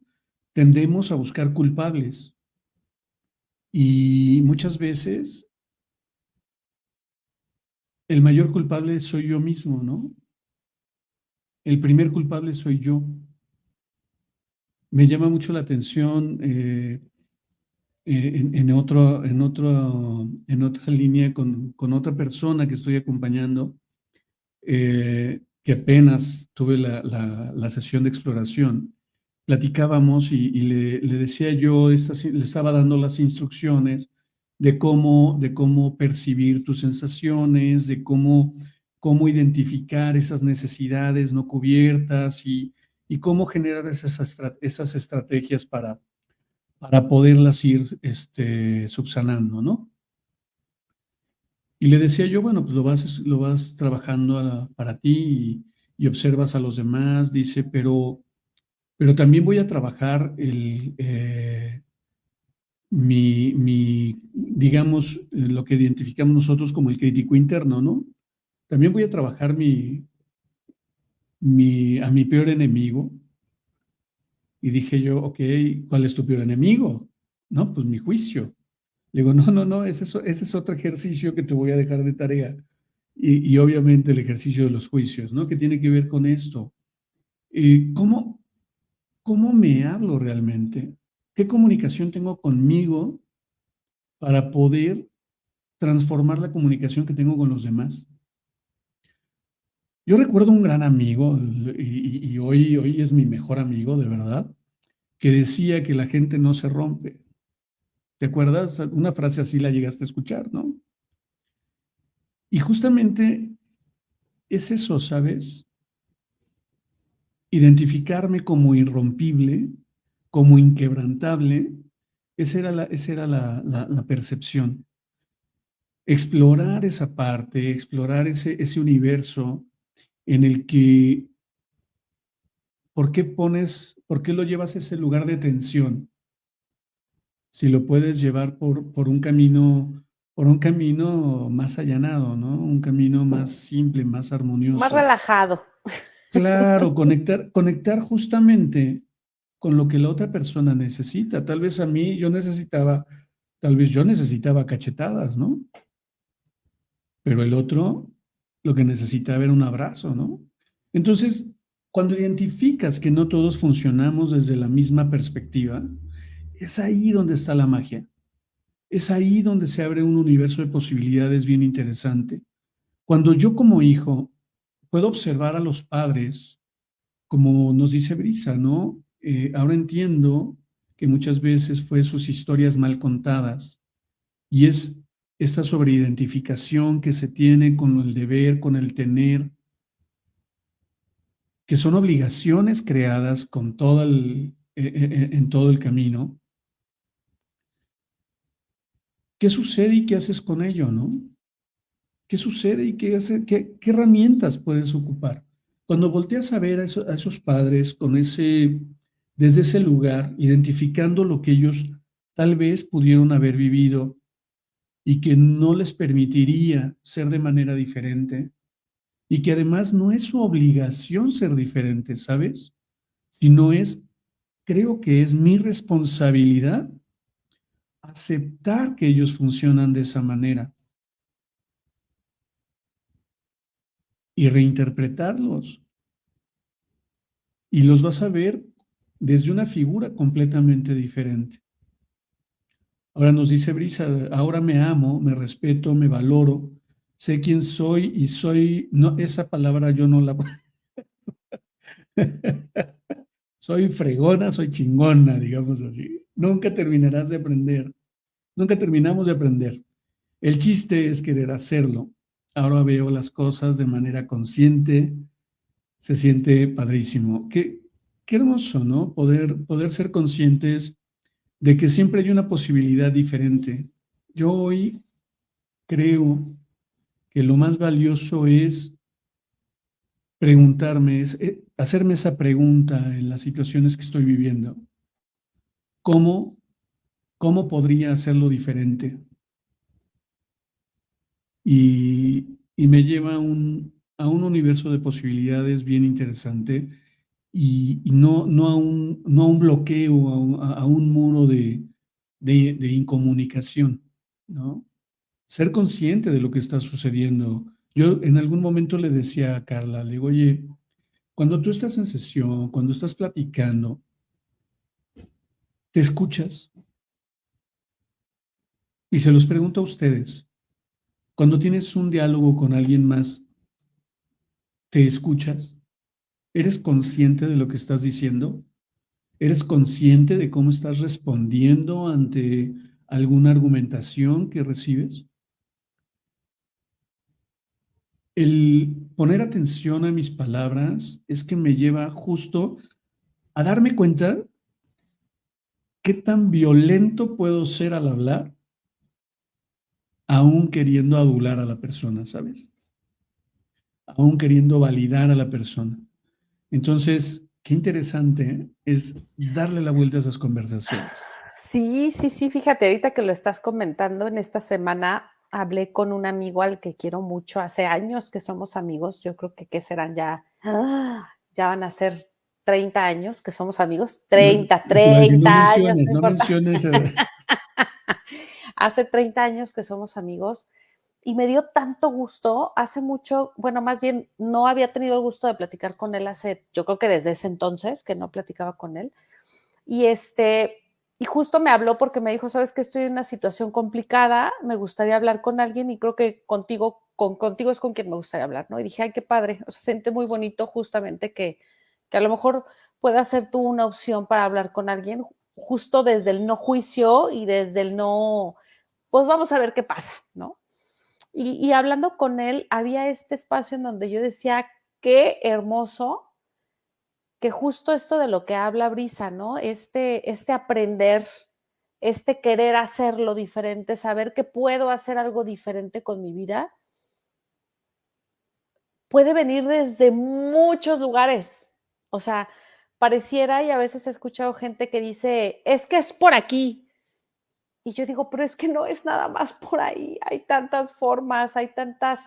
A: Tendemos a buscar culpables y muchas veces el mayor culpable soy yo mismo, ¿no? El primer culpable soy yo. Me llama mucho la atención en otra línea con otra persona que estoy acompañando, que apenas tuve la sesión de exploración. Platicábamos y le decía yo, le estaba dando las instrucciones de cómo percibir tus sensaciones, cómo identificar esas necesidades no cubiertas y cómo generar esas estrategias para poderlas ir subsanando, ¿no? Y le decía yo, bueno, pues lo vas trabajando para ti y observas a los demás, dice, pero también voy a trabajar digamos, lo que identificamos nosotros como el crítico interno, ¿no? También voy a trabajar a mi peor enemigo. Y dije yo, ok, ¿cuál es tu peor enemigo? No, pues mi juicio. Le digo, no, ese es otro ejercicio que te voy a dejar de tarea. Y obviamente el ejercicio de los juicios, ¿no? Que tiene que ver con esto. ¿Cómo, ¿Cómo me hablo realmente? ¿Qué comunicación tengo conmigo para poder transformar la comunicación que tengo con los demás? Yo recuerdo un gran amigo, y hoy es mi mejor amigo, de verdad, que decía que la gente no se rompe. ¿Te acuerdas? Una frase así la llegaste a escuchar, ¿no? Y justamente es eso, ¿sabes? identificarme como irrompible, como inquebrantable. Esa era la percepción. Explorar esa parte, explorar ese universo en el que, por qué lo llevas a ese lugar de tensión? Si lo puedes llevar por un camino más allanado, ¿no? Un camino más simple, más
B: Más
A: armonioso.
B: relajado.
A: Claro, conectar justamente con lo que la otra persona necesita. Tal vez yo necesitaba cachetadas, ¿no? Pero el otro lo que necesitaba era un abrazo, ¿no? Entonces, cuando identificas que no todos funcionamos desde la misma perspectiva, es ahí donde está la magia. Es ahí donde se abre un universo de posibilidades bien interesante. Cuando yo como hijo puedo observar a los padres, como nos dice Brisa, ¿no? Ahora entiendo que muchas veces fue sus historias mal contadas y es esta sobreidentificación que se tiene con el deber, con el tener, que son obligaciones creadas en todo el camino. ¿Qué sucede y qué haces con ello, no? ¿Qué sucede y qué herramientas puedes ocupar? Cuando volteas a ver a esos padres desde ese lugar, identificando lo que ellos tal vez pudieron haber vivido y que no les permitiría ser de manera diferente, y que además no es su obligación ser diferente, ¿sabes? Sino creo que es mi responsabilidad aceptar que ellos funcionan de esa manera y reinterpretarlos. Y los vas a ver desde una figura completamente diferente. Ahora nos dice Brisa, ahora me amo, me respeto, me valoro, sé quién soy y no, esa palabra yo no la... Soy fregona, soy chingona, digamos así. Nunca terminarás de aprender, nunca terminamos de aprender. El chiste es querer hacerlo. Ahora veo las cosas de manera consciente, se siente padrísimo. Qué hermoso, ¿no? Poder ser conscientes de que siempre hay una posibilidad diferente. Yo hoy creo que lo más valioso es preguntarme, hacerme esa pregunta en las situaciones que estoy viviendo. ¿Cómo, cómo podría hacerlo diferente? Y me lleva a un universo de posibilidades bien interesante y no a un bloqueo, a un muro de incomunicación, ¿no? Ser consciente de lo que está sucediendo. Yo en algún momento le decía a Carla, le digo, oye, cuando tú estás en sesión, cuando estás platicando, ¿te escuchas? Y se los pregunto a ustedes, cuando tienes un diálogo con alguien más, ¿te escuchas? ¿Eres consciente de lo que estás diciendo? ¿Eres consciente de cómo estás respondiendo ante alguna argumentación que recibes? El poner atención a mis palabras es que me lleva justo a darme cuenta qué tan violento puedo ser al hablar, aún queriendo adular a la persona, ¿sabes? Aún queriendo validar a la persona. Entonces, qué interesante es darle la vuelta a esas conversaciones.
B: Sí, sí, sí, fíjate, ahorita que lo estás comentando, en esta semana hablé con un amigo al que quiero mucho, hace años que somos amigos, yo creo que ¿qué serán ya? Ya van a ser 30 años que somos amigos,
A: No,
B: 30,
A: te iba a decir,
B: 30 años, no
A: no
B: importa.
A: menciones.
B: Hace 30 años que somos amigos y me dio tanto gusto, hace mucho, bueno, más bien no había tenido el gusto de platicar con él yo creo que desde ese entonces que no platicaba con él. Y y justo me habló porque me dijo, sabes que estoy en una situación complicada, me gustaría hablar con alguien y creo que contigo es con quien me gustaría hablar, ¿no? Y dije, ay, qué padre, o sea, siente muy bonito justamente que a lo mejor pueda ser tú una opción para hablar con alguien justo desde el no juicio y desde el no, pues vamos a ver qué pasa, ¿no? Y hablando con él, había este espacio en donde yo decía, qué hermoso que justo esto de lo que habla Brisa, ¿no? Este aprender, este querer hacerlo diferente, saber que puedo hacer algo diferente con mi vida, puede venir desde muchos lugares. O sea, pareciera, y a veces he escuchado gente que dice, es que es por aquí. Y yo digo, pero es que no es nada más por ahí. Hay tantas formas, hay tantas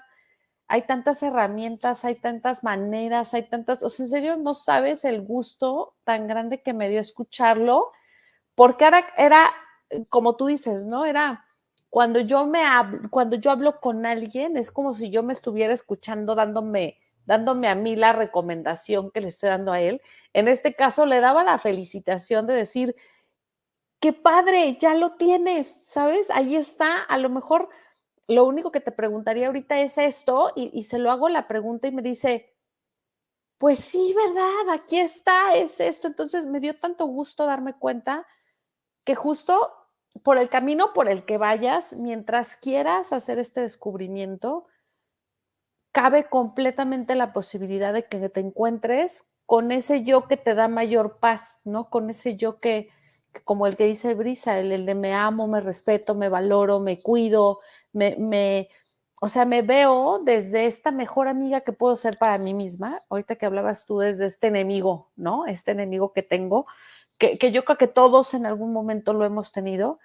B: herramientas, hay tantas maneras, hay tantas, o sea, en serio no sabes el gusto tan grande que me dio escucharlo, porque era como tú dices, ¿no? Era cuando yo hablo con alguien, es como si yo me estuviera escuchando dándome a mí la recomendación que le estoy dando a él. En este caso le daba la felicitación de decir, qué padre, ya lo tienes, ¿sabes? Ahí está, a lo mejor lo único que te preguntaría ahorita es esto y se lo hago la pregunta y me dice, pues sí, ¿verdad? Aquí está, es esto. Entonces me dio tanto gusto darme cuenta que justo por el camino por el que vayas, mientras quieras hacer este descubrimiento, cabe completamente la posibilidad de que te encuentres con ese yo que te da mayor paz, ¿no? Con ese yo que como el que dice Brisa, el de me amo, me respeto, me valoro, me cuido, me, o sea, me veo desde esta mejor amiga que puedo ser para mí misma. Ahorita que hablabas tú desde este enemigo, ¿no? Este enemigo que tengo, que yo creo que todos en algún momento lo hemos tenido,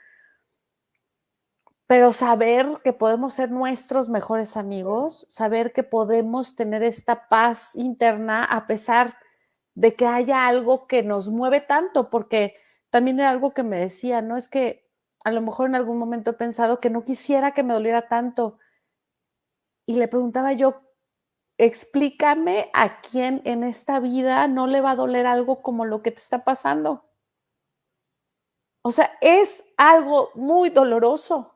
B: pero saber que podemos ser nuestros mejores amigos, saber que podemos tener esta paz interna a pesar de que haya algo que nos mueve tanto, porque también era algo que me decía, ¿no? Es que a lo mejor en algún momento he pensado que no quisiera que me doliera tanto. Y le preguntaba yo, explícame a quién en esta vida no le va a doler algo como lo que te está pasando. O sea, es algo muy doloroso.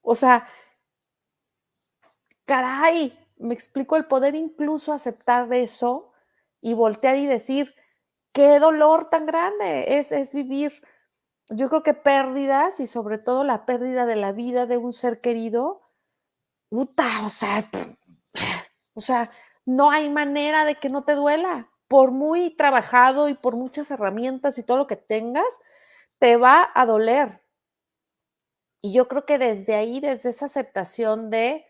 B: O sea, caray, me explico el poder incluso aceptar eso y voltear y decir, qué dolor tan grande es vivir, yo creo que pérdidas y sobre todo la pérdida de la vida de un ser querido, puta, o sea, no hay manera de que no te duela. Por muy trabajado y por muchas herramientas y todo lo que tengas, te va a doler. Y yo creo que desde ahí, desde esa aceptación de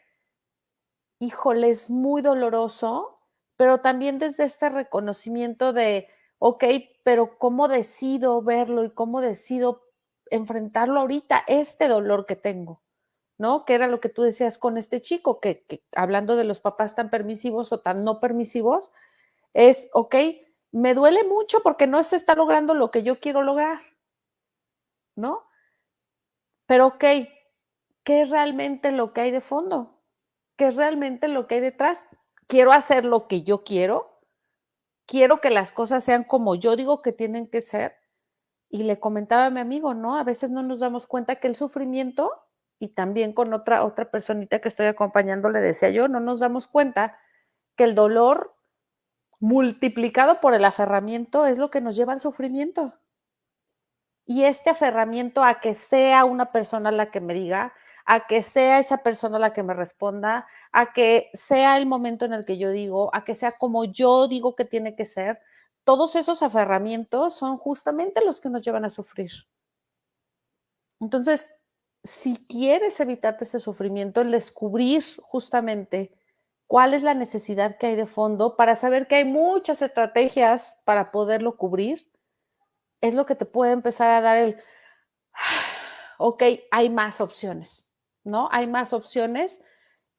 B: híjole, es muy doloroso, pero también desde este reconocimiento de, okey, pero ¿cómo decido verlo y cómo decido enfrentarlo ahorita, este dolor que tengo? ¿No? Que era lo que tú decías con este chico, que hablando de los papás tan permisivos o tan no permisivos, es, okey, me duele mucho porque no se está logrando lo que yo quiero lograr, ¿no? Pero okey, ¿qué es realmente lo que hay de fondo? ¿Qué es realmente lo que hay detrás? ¿Quiero hacer lo que yo quiero? ¿Quiero que las cosas sean como yo digo que tienen que ser? Y le comentaba a mi amigo, ¿no? A veces no nos damos cuenta que el sufrimiento, y también con otra personita que estoy acompañando le decía yo, no nos damos cuenta que el dolor multiplicado por el aferramiento es lo que nos lleva al sufrimiento. Y este aferramiento a que sea una persona la que me diga, a que sea esa persona la que me responda, a que sea el momento en el que yo digo, a que sea como yo digo que tiene que ser, todos esos aferramientos son justamente los que nos llevan a sufrir. Entonces, si quieres evitarte ese sufrimiento, el descubrir justamente cuál es la necesidad que hay de fondo para saber que hay muchas estrategias para poderlo cubrir, es lo que te puede empezar a dar el ok, hay más opciones, ¿no? Hay más opciones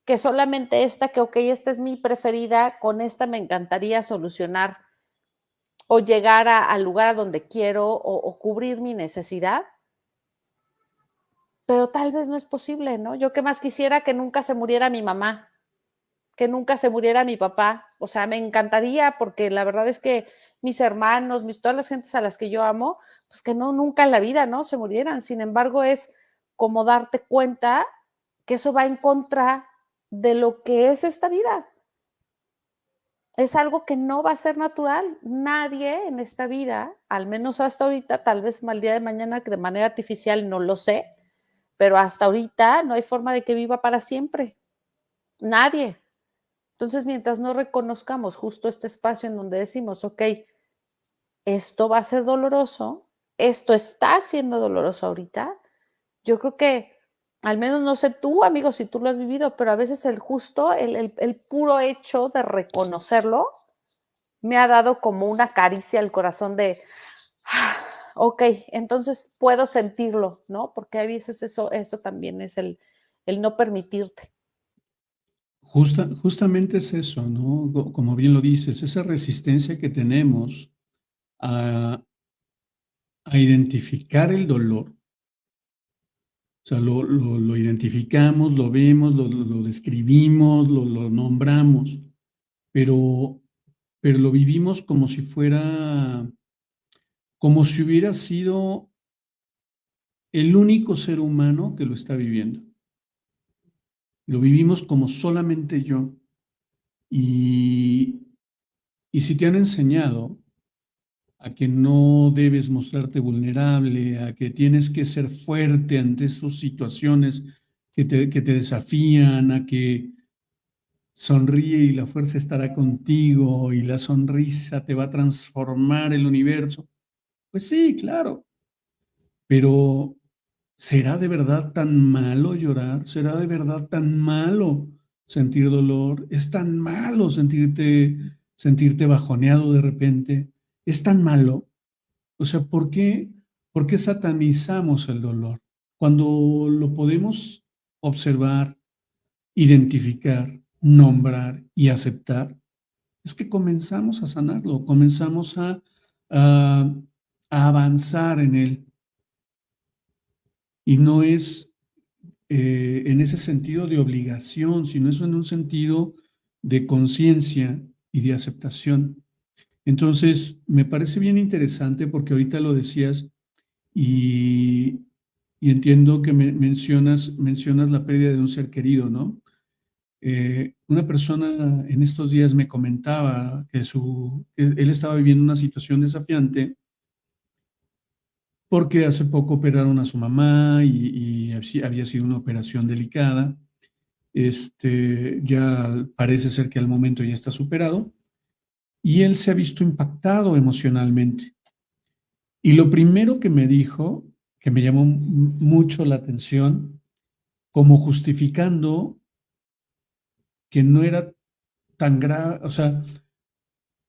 B: que solamente esta, que ok, esta es mi preferida, con esta me encantaría solucionar o llegar al lugar a donde quiero o cubrir mi necesidad, pero tal vez no es posible, ¿no? Yo qué más quisiera que nunca se muriera mi mamá, que nunca se muriera mi papá, o sea, me encantaría porque la verdad es que mis hermanos, todas las gentes a las que yo amo, pues que no, nunca en la vida, ¿no? Se murieran. Sin embargo, es como darte cuenta que eso va en contra de lo que es esta vida. Es algo que no va a ser natural. Nadie en esta vida, al menos hasta ahorita, tal vez mal día de mañana de manera artificial, no lo sé, pero hasta ahorita no hay forma de que viva para siempre. Nadie. Entonces, mientras no reconozcamos justo este espacio en donde decimos, ok, esto va a ser doloroso, esto está siendo doloroso ahorita. Yo creo que, al menos no sé tú, amigo, si tú lo has vivido, pero a veces el puro hecho de reconocerlo me ha dado como una caricia al corazón de, ok, entonces puedo sentirlo, ¿no? Porque a veces eso también es el no permitirte.
A: Justamente es eso, ¿no? Como bien lo dices, esa resistencia que tenemos a, a identificar el dolor. O sea, lo identificamos, lo vemos, lo describimos, lo nombramos, pero, pero lo vivimos como si fuera, como si hubiera sido el único ser humano que lo está viviendo. Lo vivimos como solamente yo. Y, y si te han enseñado a que no debes mostrarte vulnerable, a que tienes que ser fuerte ante esas situaciones que te desafían, a que sonríe y la fuerza estará contigo y la sonrisa te va a transformar el universo. Pues sí, claro, pero ¿será de verdad tan malo llorar? ¿Será de verdad tan malo sentir dolor? ¿Es tan malo sentirte bajoneado de repente? ¿Es tan malo? O sea, ¿por qué satanizamos el dolor? Cuando lo podemos observar, identificar, nombrar y aceptar, es que comenzamos a sanarlo, comenzamos a, a avanzar en él. Y no es en ese sentido de obligación, sino es en un sentido de conciencia y de aceptación. Entonces, me parece bien interesante porque ahorita lo decías y, y entiendo que mencionas la pérdida de un ser querido, ¿no? Una persona en estos días me comentaba que él estaba viviendo una situación desafiante porque hace poco operaron a su mamá y había sido una operación delicada. Ya parece ser que al momento ya está superado y él se ha visto impactado emocionalmente. Y lo primero que me dijo, que me llamó mucho la atención, como justificando que no era tan grave, o sea,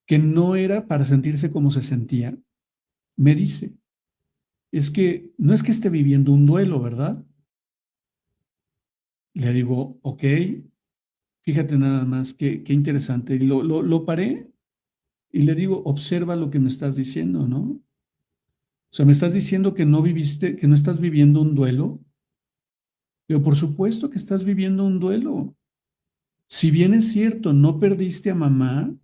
A: que no era para sentirse como se sentía, me dice, es que no es que esté viviendo un duelo, ¿verdad? Le digo, ok, fíjate nada más, qué interesante. Y lo paré y le digo, observa lo que me estás diciendo, ¿no? O sea, me estás diciendo que no viviste, que no estás viviendo un duelo. Pero por supuesto que estás viviendo un duelo. Si bien es cierto, no perdiste a mamá,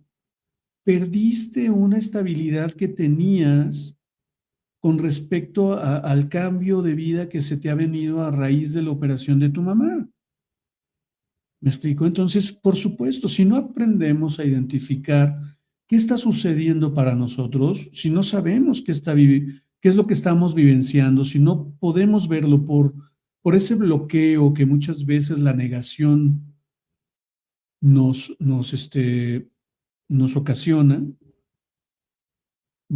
A: perdiste una estabilidad que tenías con respecto al cambio de vida que se te ha venido a raíz de la operación de tu mamá. ¿Me explico? Entonces, por supuesto, si no aprendemos a identificar qué está sucediendo para nosotros, si no sabemos qué es lo que estamos vivenciando, si no podemos verlo por ese bloqueo que muchas veces la negación nos ocasiona,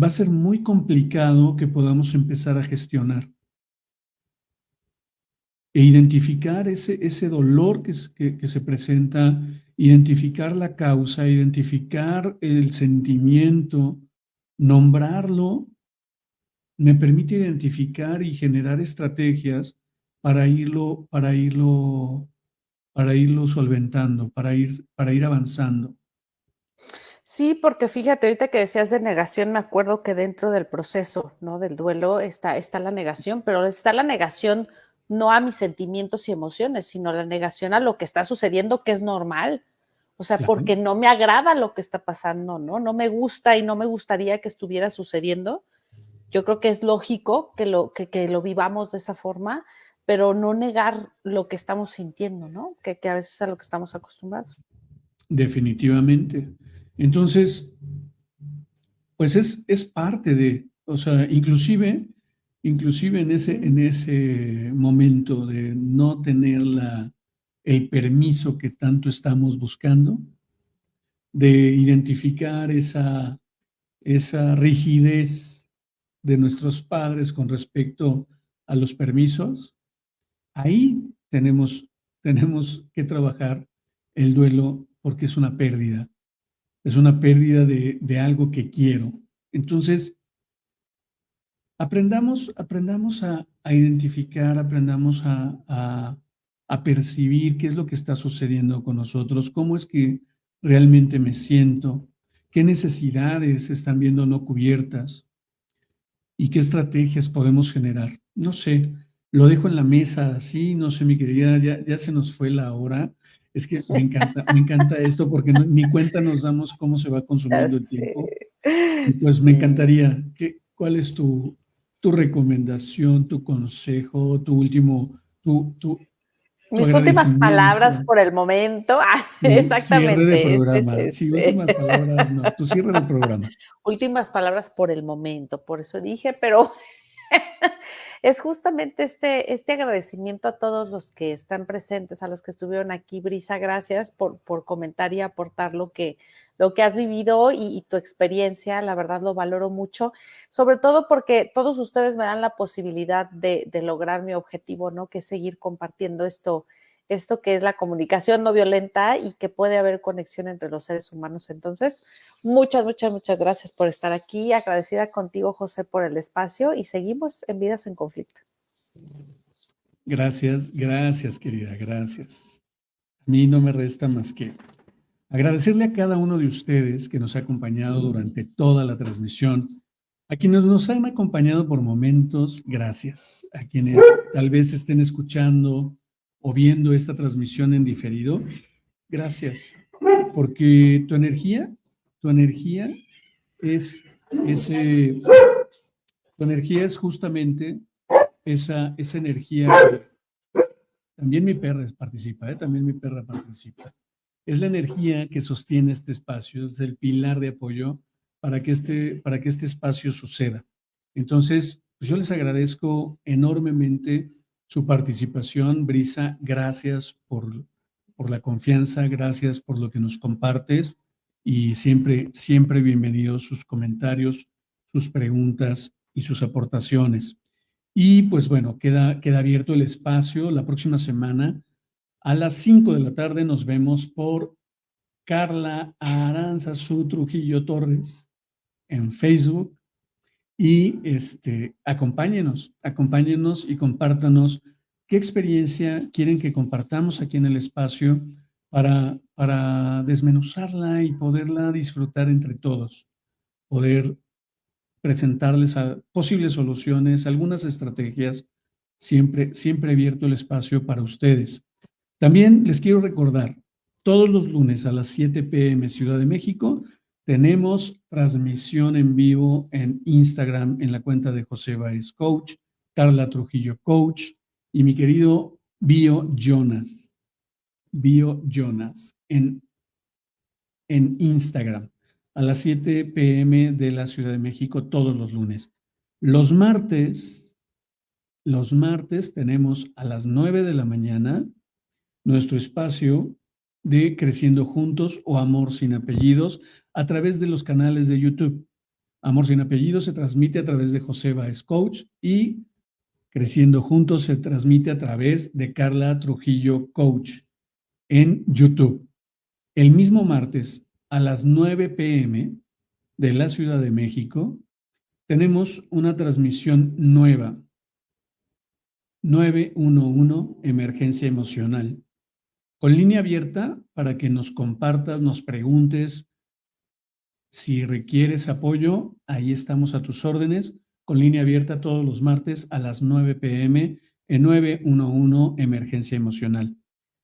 A: va a ser muy complicado que podamos empezar a gestionar e identificar ese dolor que se presenta, identificar la causa, identificar el sentimiento, nombrarlo, me permite identificar y generar estrategias para irlo solventando, para ir avanzando.
B: Sí, porque fíjate, ahorita que decías de negación, me acuerdo que dentro del proceso, ¿no? Del duelo está la negación, pero está la negación no a mis sentimientos y emociones, sino la negación a lo que está sucediendo, que es normal. O sea,
A: Claro,
B: porque no me agrada lo que está pasando, ¿no? No me gusta y no me gustaría que estuviera sucediendo. Yo creo que es lógico que lo vivamos de esa forma, pero no negar lo que estamos sintiendo, ¿no? Que a veces es a lo que estamos acostumbrados.
A: definitivamente. Entonces, pues es parte de, o sea, inclusive en ese momento de no tener el permiso que tanto estamos buscando, de identificar esa rigidez de nuestros padres con respecto a los permisos, ahí tenemos que trabajar el duelo porque es una pérdida de algo que quiero. Entonces, aprendamos a identificar, aprendamos a percibir qué es lo que está sucediendo con nosotros, cómo es que realmente me siento, qué necesidades están viendo no cubiertas y qué estrategias podemos generar. No sé, lo dejo en la mesa así, no sé, mi querida, ya se nos fue la hora. Es que me encanta esto porque ni cuenta nos damos cómo se va
B: Ya
A: consumiendo el
B: sé.
A: tiempo. Y pues me
B: Sí.
A: encantaría, ¿cuál es tu recomendación, tu consejo, tu último, tu
B: Mis últimas palabras
A: agradecimiento,
B: por el momento.
A: tu cierre de
B: Exactamente, ese es
A: programa? Sí,
B: ese.
A: últimas palabras, no, tu cierre de programa.
B: Últimas palabras por el momento, por eso dije, pero es justamente este agradecimiento a todos los que están presentes, a los que estuvieron aquí. Brisa, gracias por comentar y aportar lo que has vivido y tu experiencia, la verdad lo valoro mucho, sobre todo porque todos ustedes me dan la posibilidad de lograr mi objetivo, ¿no? Que es seguir compartiendo esto que es la comunicación no violenta y que puede haber conexión entre los seres humanos. Entonces, muchas gracias por estar aquí. Agradecida contigo, José, por el espacio y seguimos en Vidas en Conflicto.
A: Gracias, gracias, querida, gracias. A mí no me resta más que agradecerle a cada uno de ustedes que nos ha acompañado durante toda la transmisión. A quienes nos han acompañado por momentos, gracias. A quienes tal vez estén escuchando o viendo esta transmisión en diferido, gracias. Porque tu energía es ese, tu energía es justamente esa energía que también mi perra participa, también mi perra participa. Es la energía que sostiene este espacio, es el pilar de apoyo para que este espacio suceda. Entonces, pues yo les agradezco enormemente su participación. Brisa, gracias por la confianza, gracias por lo que nos compartes y siempre bienvenidos sus comentarios, sus preguntas y sus aportaciones. Y pues bueno, queda abierto el espacio. La próxima semana a las 5 de la tarde nos vemos por Carla Aranzazú Trujillo Torres en Facebook y acompáñenos y compártanos qué experiencia quieren que compartamos aquí en el espacio para desmenuzarla y poderla disfrutar entre todos, poder presentarles a posibles soluciones, algunas estrategias, siempre abierto el espacio para ustedes. También les quiero recordar, todos los lunes a las 7 p.m. Ciudad de México, tenemos transmisión en vivo en Instagram en la cuenta de José Báez Coach, Carla Trujillo Coach y mi querido Bio Jonas en Instagram a las 7 p.m. de la Ciudad de México todos los lunes. Los martes tenemos a las 9 de la mañana nuestro espacio de Creciendo Juntos o Amor Sin Apellidos a través de los canales de YouTube. Amor Sin Apellidos se transmite a través de José Báez Coach y Creciendo Juntos se transmite a través de Carla Trujillo Coach en YouTube. El mismo martes a las 9 p.m. de la Ciudad de México tenemos una transmisión nueva, 911 Emergencia Emocional, con línea abierta para que nos compartas, nos preguntes. Si requieres apoyo, ahí estamos a tus órdenes, con línea abierta todos los martes a las 9 p.m. en 911 Emergencia Emocional.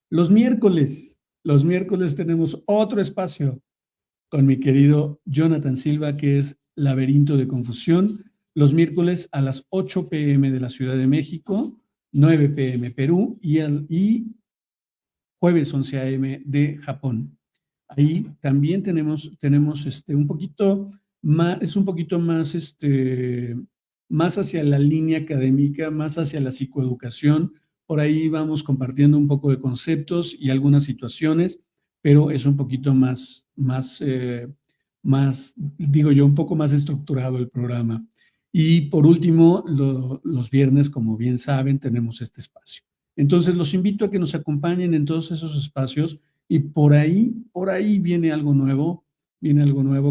A: Los miércoles tenemos otro espacio con mi querido Jonathan Silva, que es Laberinto de Confusión, los miércoles a las 8 p.m. de la Ciudad de México, 9 p.m. Perú y jueves 11 a.m. de Japón. Ahí también tenemos un poquito más, es un poquito más, más hacia la línea académica, más hacia la psicoeducación. Por ahí vamos compartiendo un poco de conceptos y algunas situaciones, pero es un poquito más, digo yo, un poco más estructurado el programa. Y por último, los viernes, como bien saben, tenemos este espacio. Entonces, los invito a que nos acompañen en todos esos espacios y por ahí viene algo nuevo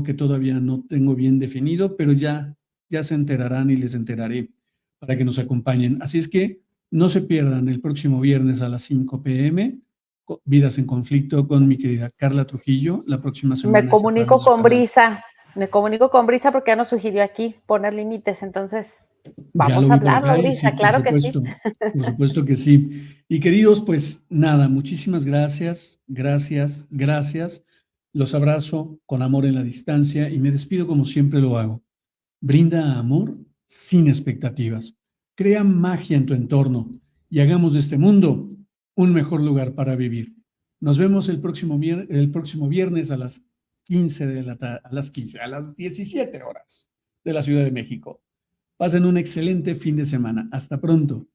A: que todavía no tengo bien definido, pero ya se enterarán y les enteraré para que nos acompañen. Así es que no se pierdan el próximo viernes a las 5 p.m. Vidas en Conflicto con mi querida Carla Trujillo. La próxima
B: Me
A: semana es a través
B: comunico
A: de su
B: con
A: canal.
B: Brisa, porque ya nos sugirió aquí poner límites, entonces
A: Ya lo
B: vamos a
A: vi por
B: hablarlo,
A: acá y sí,
B: Brisa, claro que sí.
A: por supuesto que sí. Y queridos, pues nada, muchísimas gracias, gracias, gracias. Los abrazo con amor en la distancia y me despido como siempre lo hago. Brinda amor sin expectativas. Crea magia en tu entorno y hagamos de este mundo un mejor lugar para vivir. Nos vemos el próximo viernes a las 15 a las 17 horas de la Ciudad de México. Pasen un excelente fin de semana. Hasta pronto.